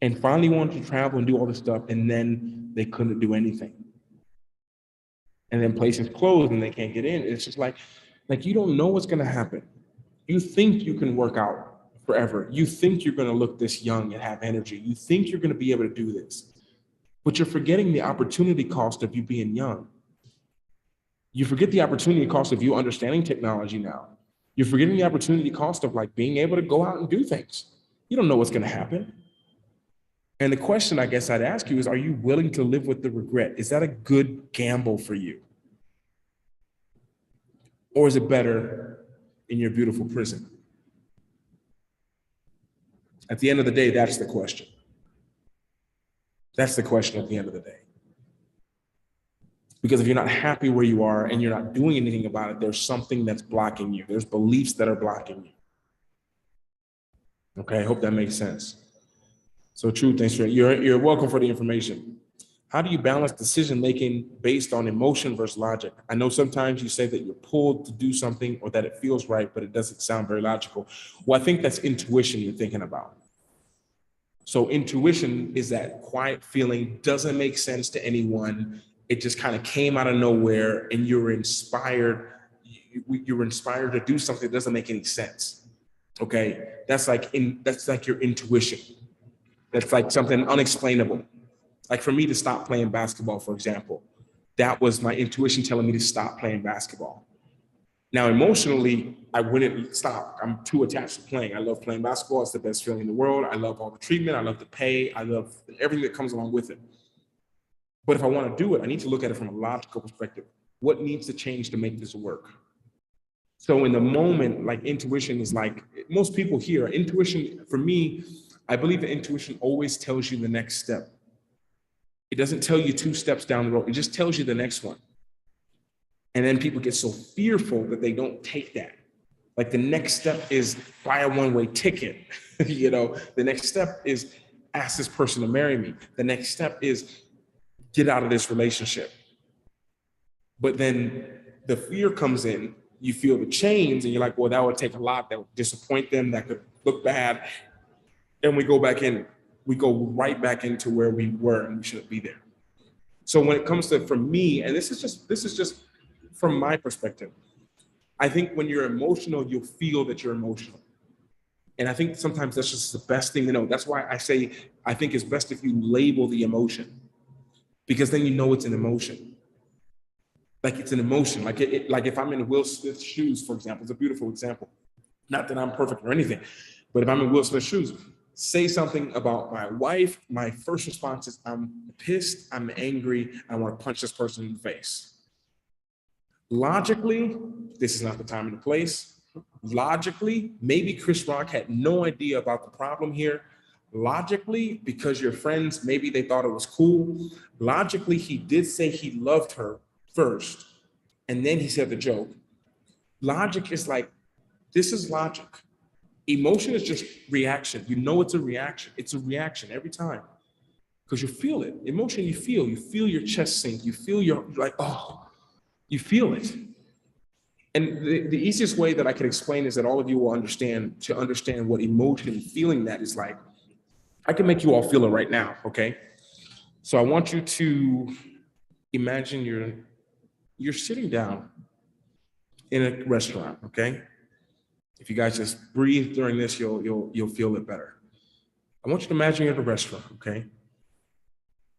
And finally wanted to travel and do all this stuff, and then they couldn't do anything. And then places closed and they can't get in. It's just like you don't know what's gonna happen. You think you can work out forever. You think you're gonna look this young and have energy. You think you're gonna be able to do this. But you're forgetting the opportunity cost of you being young. You forget the opportunity cost of you understanding technology now. You're forgetting the opportunity cost of like being able to go out and do things. You don't know what's gonna happen. And the question I guess I'd ask you is, are you willing to live with the regret? Is that a good gamble for you? Or is it better in your beautiful prison? At the end of the day, that's the question. That's the question at the end of the day. Because if you're not happy where you are and you're not doing anything about it, there's something that's blocking you. There's beliefs that are blocking you. Okay, I hope that makes sense. So true, thanks for you're welcome for the information. How do you balance decision-making based on emotion versus logic? I know sometimes you say that you're pulled to do something or that it feels right, but it doesn't sound very logical. Well, I think that's intuition you're thinking about. So intuition is that quiet feeling, doesn't make sense to anyone. It just kind of came out of nowhere and you're inspired to do something that doesn't make any sense. Okay, that's like your intuition. That's like something unexplainable. Like for me to stop playing basketball, for example, that was my intuition telling me to stop playing basketball. Now, emotionally, I wouldn't stop. I'm too attached to playing. I love playing basketball. It's the best feeling in the world. I love all the treatment. I love the pay. I love everything that comes along with it. But if I want to do it, I need to look at it from a logical perspective. What needs to change to make this work? So in the moment, like intuition is like, most people here, intuition, for me, I believe that intuition always tells you the next step. It doesn't tell you 2 steps down the road. It just tells you the next one. And then people get so fearful that they don't take that. Like the next step is buy a one-way ticket. The next step is ask this person to marry me. The next step is get out of this relationship. But then the fear comes in, you feel the chains and you're like, well, that would take a lot. That would disappoint them. That could look bad. And we go right back into where we were and we shouldn't be there. So when it comes to, for me, and this is just from my perspective, I think when you're emotional, you'll feel that you're emotional. And I think sometimes that's just the best thing to know. That's why I say, I think it's best if you label the emotion, because then you know it's an emotion. Like it's an emotion. Like if I'm in Will Smith's shoes, for example, it's a beautiful example. Not that I'm perfect or anything, but if I'm in Will Smith's shoes, say something about my wife, my first response is, I'm pissed, I'm angry, I want to punch this person in the face. Logically, this is not the time and the place. Logically, maybe Chris Rock had no idea about the problem here. Logically, because you're friends, maybe they thought it was cool. Logically, he did say he loved her first, and then he said the joke. Logic is like, this is logic. Emotion is just reaction. You know it's a reaction. It's a reaction every time because you feel it. Emotion, you feel your chest sink. You feel you feel it. And the easiest way that I can explain is that all of you will understand what emotion and feeling that is like. I can make you all feel it right now, okay? So I want you to imagine you're sitting down in a restaurant, okay? If you guys just breathe during this, you'll feel it better. I want you to imagine you're at a restaurant, okay?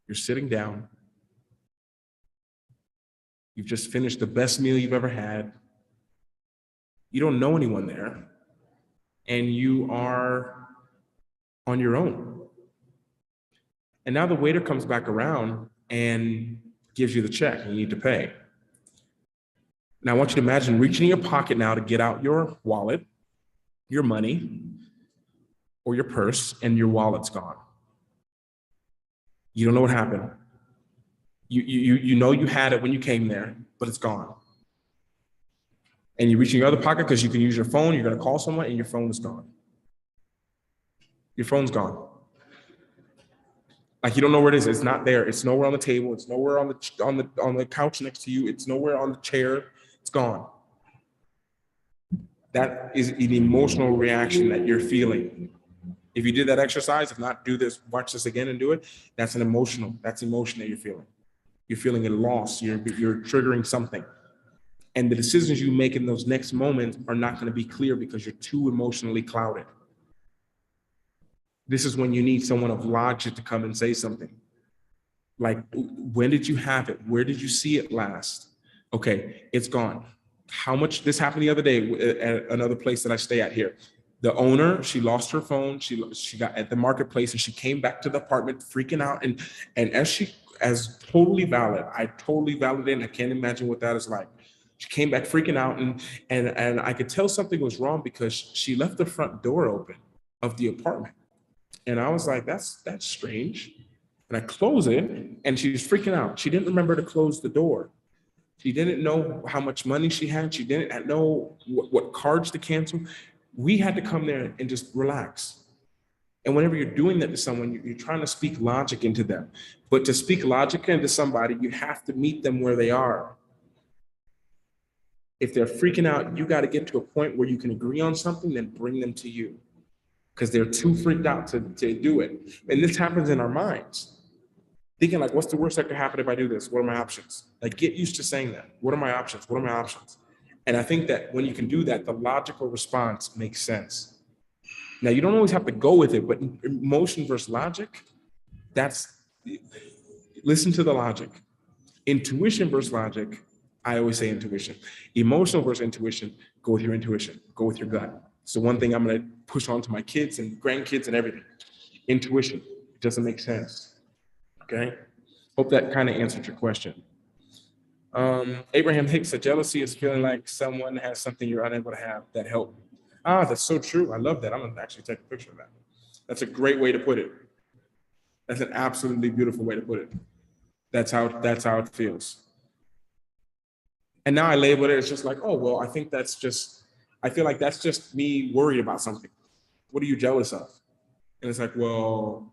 You're sitting down. You've just finished the best meal you've ever had. You don't know anyone there, and you are on your own. And now the waiter comes back around and gives you the check, and you need to pay. Now I want you to imagine reaching in your pocket now to get out your wallet, your money, or your purse, and your wallet's gone. You don't know what happened. You know you had it when you came there, but it's gone. And you reach in your other pocket because you can use your phone, you're gonna call someone and your phone is gone. Your phone's gone. Like you don't know where it is. It's not there. It's nowhere on the table. It's nowhere on the couch next to you. It's nowhere on the chair. It's gone. That is an emotional reaction that you're feeling. If you did that exercise, if not, do this, watch this again and do it. That's emotion that you're feeling. You're feeling a loss. You're triggering something. And the decisions you make in those next moments are not going to be clear because you're too emotionally clouded. This is when you need someone of logic to come and say something. Like, when did you have it? Where did you see it last? Okay, it's gone. How much? This happened the other day at another place that I stay at here. The owner, she lost her phone. She got at the marketplace and she came back to the apartment freaking out. And as totally valid, I totally validate. I can't imagine what that is like. She came back freaking out and I could tell something was wrong because she left the front door open of the apartment. And I was like, that's strange. And I close it and she was freaking out. She didn't remember to close the door. She didn't know how much money she had. She didn't know what cards to cancel. We had to come there and just relax. And whenever you're doing that to someone, you're trying to speak logic into them. But to speak logic into somebody, you have to meet them where they are. If they're freaking out, you got to get to a point where you can agree on something, then bring them to you. Because they're too freaked out to do it. And this happens in our minds. Thinking like, what's the worst that could happen if I do this? What are my options? Like, get used to saying that. What are my options? What are my options? And I think that when you can do that, the logical response makes sense. Now, you don't always have to go with it, but emotion versus logic, listen to the logic. Intuition versus logic, I always say intuition. Emotional versus intuition, go with your intuition, go with your gut. So one thing I'm going to push on to my kids and grandkids and everything. Intuition, it doesn't make sense. Okay, hope that kind of answered your question. Abraham Hicks said, jealousy is feeling like someone has something you're unable to have. That help. That's so true. I love that. I'm gonna actually take a picture of that. That's a great way to put it. That's an absolutely beautiful way to put it. That's how it feels. And now I label it as just like, oh, well, I feel like that's just me worried about something. What are you jealous of? And it's like, well,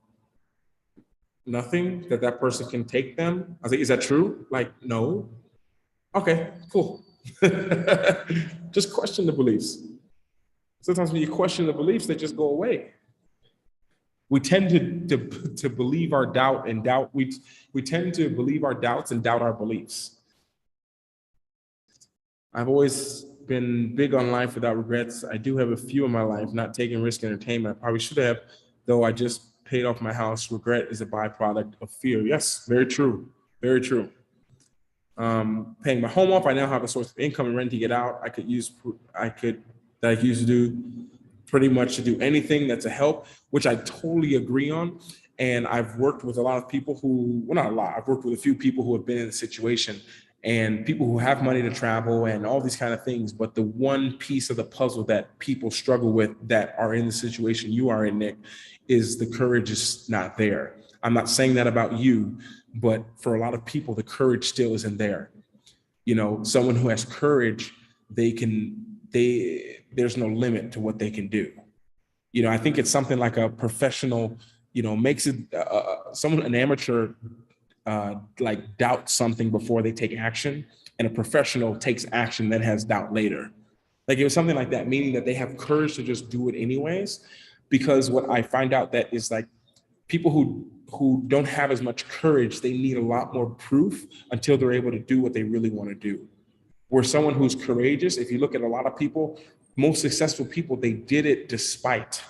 nothing that person can take them. I was like, is that true? Like, no. Okay, cool. Just question the beliefs. Sometimes when you question the beliefs, they just go away. We tend to believe our doubt and doubt. We tend to believe our doubts and doubt our beliefs. I've always been big on life without regrets. I do have a few in my life, not taking risk entertainment. I probably should have, though I just paid off my house. Regret is a byproduct of fear. Yes, very true. Very true. Paying my home off, I now have a source of income and rent to get out. I could use to do pretty much to do anything that's a help, which I totally agree on. And I've worked with a lot of people who, well, not a lot, I've worked with a few people who have been in the situation and people who have money to travel and all these kind of things. But the one piece of the puzzle that people struggle with that are in the situation you are in, Nick, is the courage is not there. I'm not saying that about you, but for a lot of people, the courage still isn't there. You know, someone who has courage, there's no limit to what they can do. You know, I think it's something like a professional, you know, makes it an amateur like doubt something before they take action, and a professional takes action then has doubt later. Like it was something like that, meaning that they have courage to just do it anyways. Because what I find out that is like people who don't have as much courage, they need a lot more proof until they're able to do what they really want to do. Where someone who's courageous, if you look at a lot of people, most successful people, they did it despite ...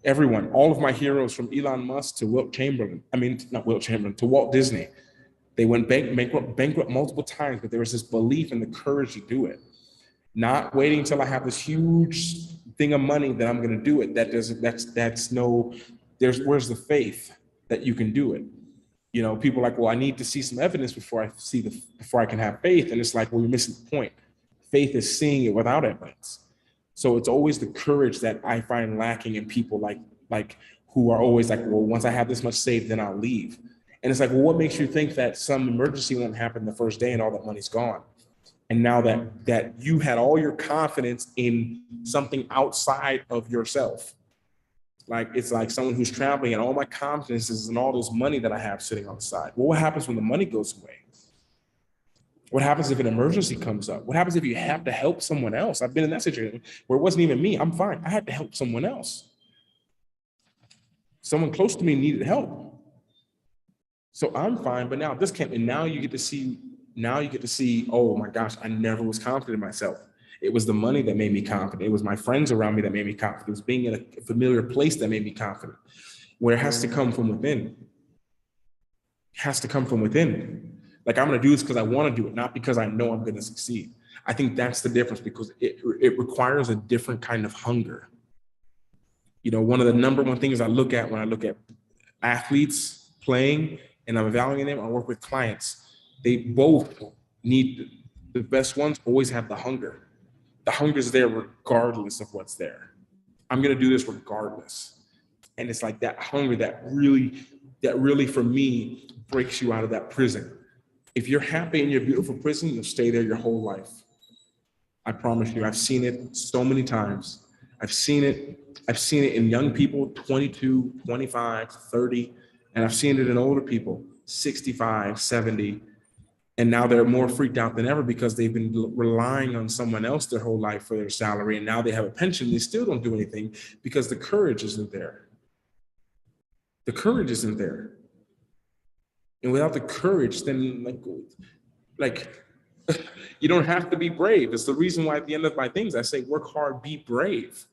Everyone, all of my heroes from Elon Musk to to Walt Disney, they went bankrupt multiple times, but there was this belief and the courage to do it. Not waiting until I have this huge thing of money that I'm going to do it. Where's the faith that you can do it? You know, people are like, well, I need to see some evidence before I can have faith. And it's like, well, you're missing the point. Faith is seeing it without evidence. So it's always the courage that I find lacking in people like who are always like, well, once I have this much saved, then I'll leave. And it's like, well, what makes you think that some emergency won't happen the first day and all that money's gone? And now that you had all your confidence in something outside of yourself, like it's like someone who's traveling and all my confidence is in all this money that I have sitting on the side. Well, what happens when the money goes away? What happens if an emergency comes up? What happens if you have to help someone else? I've been in that situation where it wasn't even me. I'm fine. I had to help someone else. Someone close to me needed help. So I'm fine, but now this can't, and now you get to see, oh my gosh, I never was confident in myself. It was the money that made me confident. It was my friends around me that made me confident. It was being in a familiar place that made me confident, where it has to come from within. It has to come from within. Like, I'm going to do this because I want to do it, not because I know I'm going to succeed. I think that's the difference, because it requires a different kind of hunger. You know, one of the number one things I look at when I look at athletes playing and I'm evaluating them, I work with clients. They both need, the best ones always have the hunger. The hunger is there regardless of what's there. I'm going to do this regardless. And it's like that hunger that really for me breaks you out of that prison. If you're happy in your beautiful prison, you'll stay there your whole life. I promise you, I've seen it so many times. I've seen it in young people, 22, 25, 30, and I've seen it in older people, 65, 70. And now they're more freaked out than ever because they've been relying on someone else their whole life for their salary. And now they have a pension. They still don't do anything because the courage isn't there. The courage isn't there. And without the courage, then like you don't have to be brave. It's the reason why at the end of my things, I say, work hard, be brave.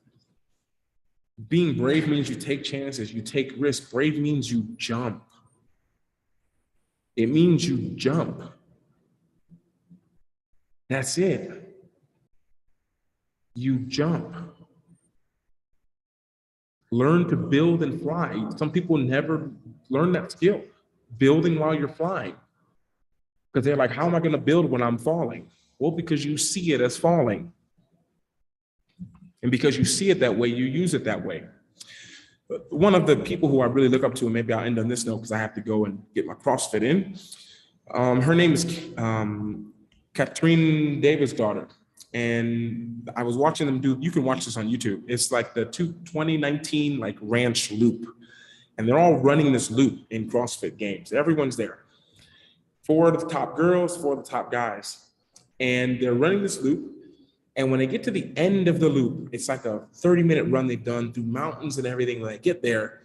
Being brave means you take chances, you take risks. Brave means you jump. It means you jump. That's it. You jump. Learn to build and fly. Some people never learn that skill, building while you're flying. Because they're like, how am I going to build when I'm falling? Well, because you see it as falling. And because you see it that way, you use it that way. One of the people who I really look up to, and maybe I'll end on this note because I have to go and get my CrossFit in. Her name is Catherine Davis' daughter. And I was watching them do, you can watch this on YouTube. It's like the 2019 like ranch loop. And they're all running this loop in CrossFit games. Everyone's there. 4 of the top girls, 4 of the top guys. And they're running this loop. And when they get to the end of the loop, it's like a 30-minute run they've done through mountains and everything. When they get there,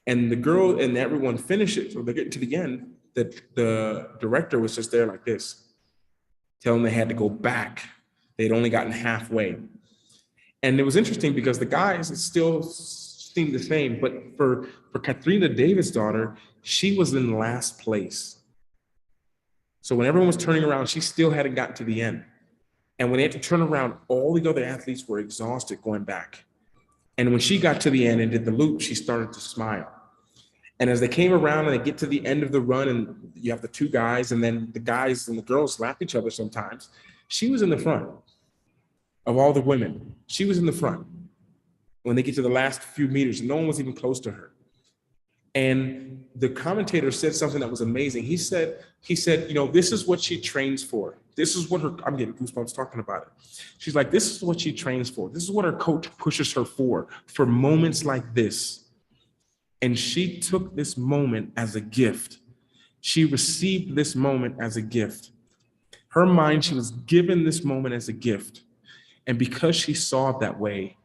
and the girl and everyone finishes, so they're getting to the end, the director was just there like this, telling them they had to go back. They'd only gotten halfway. And it was interesting because the guys, it still seemed the same, but for Katrina Davis' daughter, she was in last place. So when everyone was turning around, she still hadn't gotten to the end. And when they had to turn around, all the other athletes were exhausted going back. And when she got to the end and did the loop, she started to smile. And as they came around and they get to the end of the run, and you have the 2 guys, and then the guys and the girls slap each other sometimes, she was in the front of all the women. She was in the front when they get to the last few meters. No one was even close to her. And the commentator said something that was amazing. He said, you know, this is what she trains for. This is what I'm getting goosebumps talking about it. She's like, this is what she trains for. This is what her coach pushes her for moments like this. And she took this moment as a gift. She received this moment as a gift. Her mind, she was given this moment as a gift. And because she saw it that way,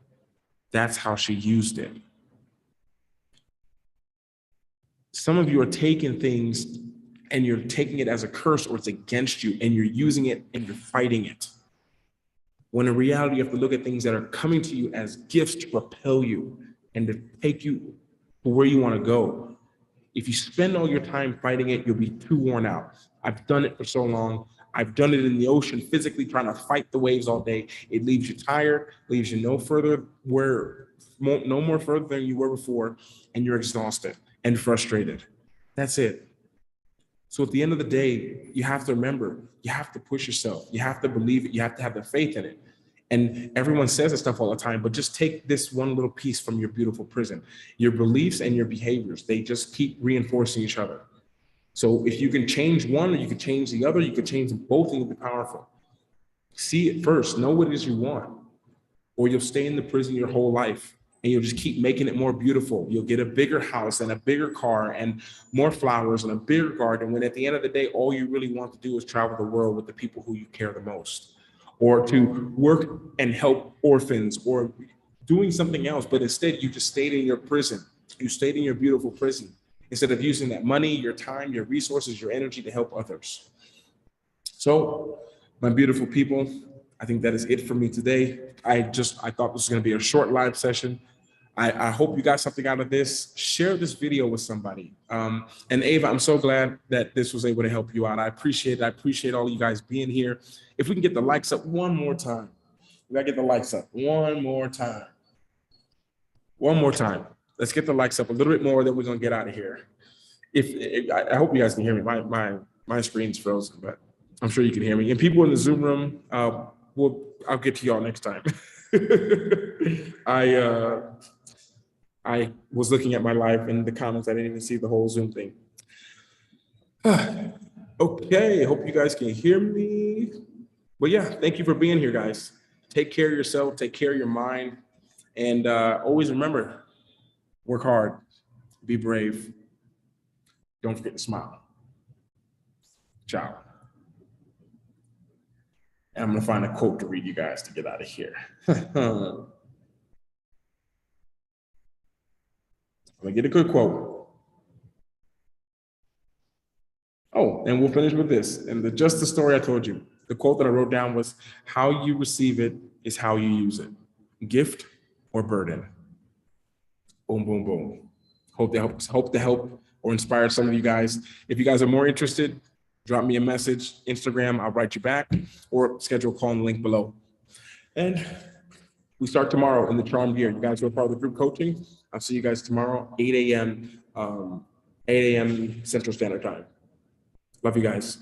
that's how she used it. Some of you are taking things and you're taking it as a curse, or it's against you, and you're using it and you're fighting it. When in reality, you have to look at things that are coming to you as gifts to propel you and to take you to where you want to go. If you spend all your time fighting it, you'll be too worn out. I've done it for so long. I've done it in the ocean, physically trying to fight the waves all day. It leaves you tired, leaves you no more further than you were before, and you're exhausted and frustrated. That's it. So at the end of the day, you have to remember, you have to push yourself. You have to believe it. You have to have the faith in it. And everyone says this stuff all the time, but just take this one little piece from your beautiful prison. Your beliefs and your behaviors, they just keep reinforcing each other. So if you can change one or you can change the other, you can change them both and you'll be powerful. See it first, know what it is you want, or you'll stay in the prison your whole life and you'll just keep making it more beautiful. You'll get a bigger house and a bigger car and more flowers and a bigger garden, when at the end of the day, all you really want to do is travel the world with the people who you care the most, or to work and help orphans, or doing something else. But instead, you just stayed in your prison. You stayed in your beautiful prison instead of using that money, your time, your resources, your energy to help others. So, my beautiful people, I think that is it for me today. I thought this was going to be a short live session. I hope you got something out of this. Share this video with somebody. And Ava, I'm so glad that this was able to help you out. I appreciate it. I appreciate all you guys being here. If we can get the likes up one more time. We gotta get the likes up one more time. One more time. Let's get the likes up a little bit more, then we're gonna get out of here. I hope you guys can hear me. My screen's frozen, but I'm sure you can hear me. And people in the Zoom room, I'll get to y'all next time. I was looking at my live in the comments. I didn't even see the whole Zoom thing. Okay, hope you guys can hear me. But yeah, thank you for being here, guys. Take care of yourself, take care of your mind, and always remember, work hard, be brave. Don't forget to smile. Ciao. And I'm gonna find a quote to read you guys to get out of here. I'm gonna get a good quote. Oh, and we'll finish with this. And just the story I told you. The quote that I wrote down was, how you receive it is how you use it. Gift or burden. Boom, boom, boom. Hope to help or inspire some of you guys. If you guys are more interested, drop me a message, Instagram, I'll write you back, or schedule a call in the link below. And we start tomorrow in the Charmed Year. You guys who are part of the group coaching, I'll see you guys tomorrow, 8 a.m. Central Standard Time. Love you guys.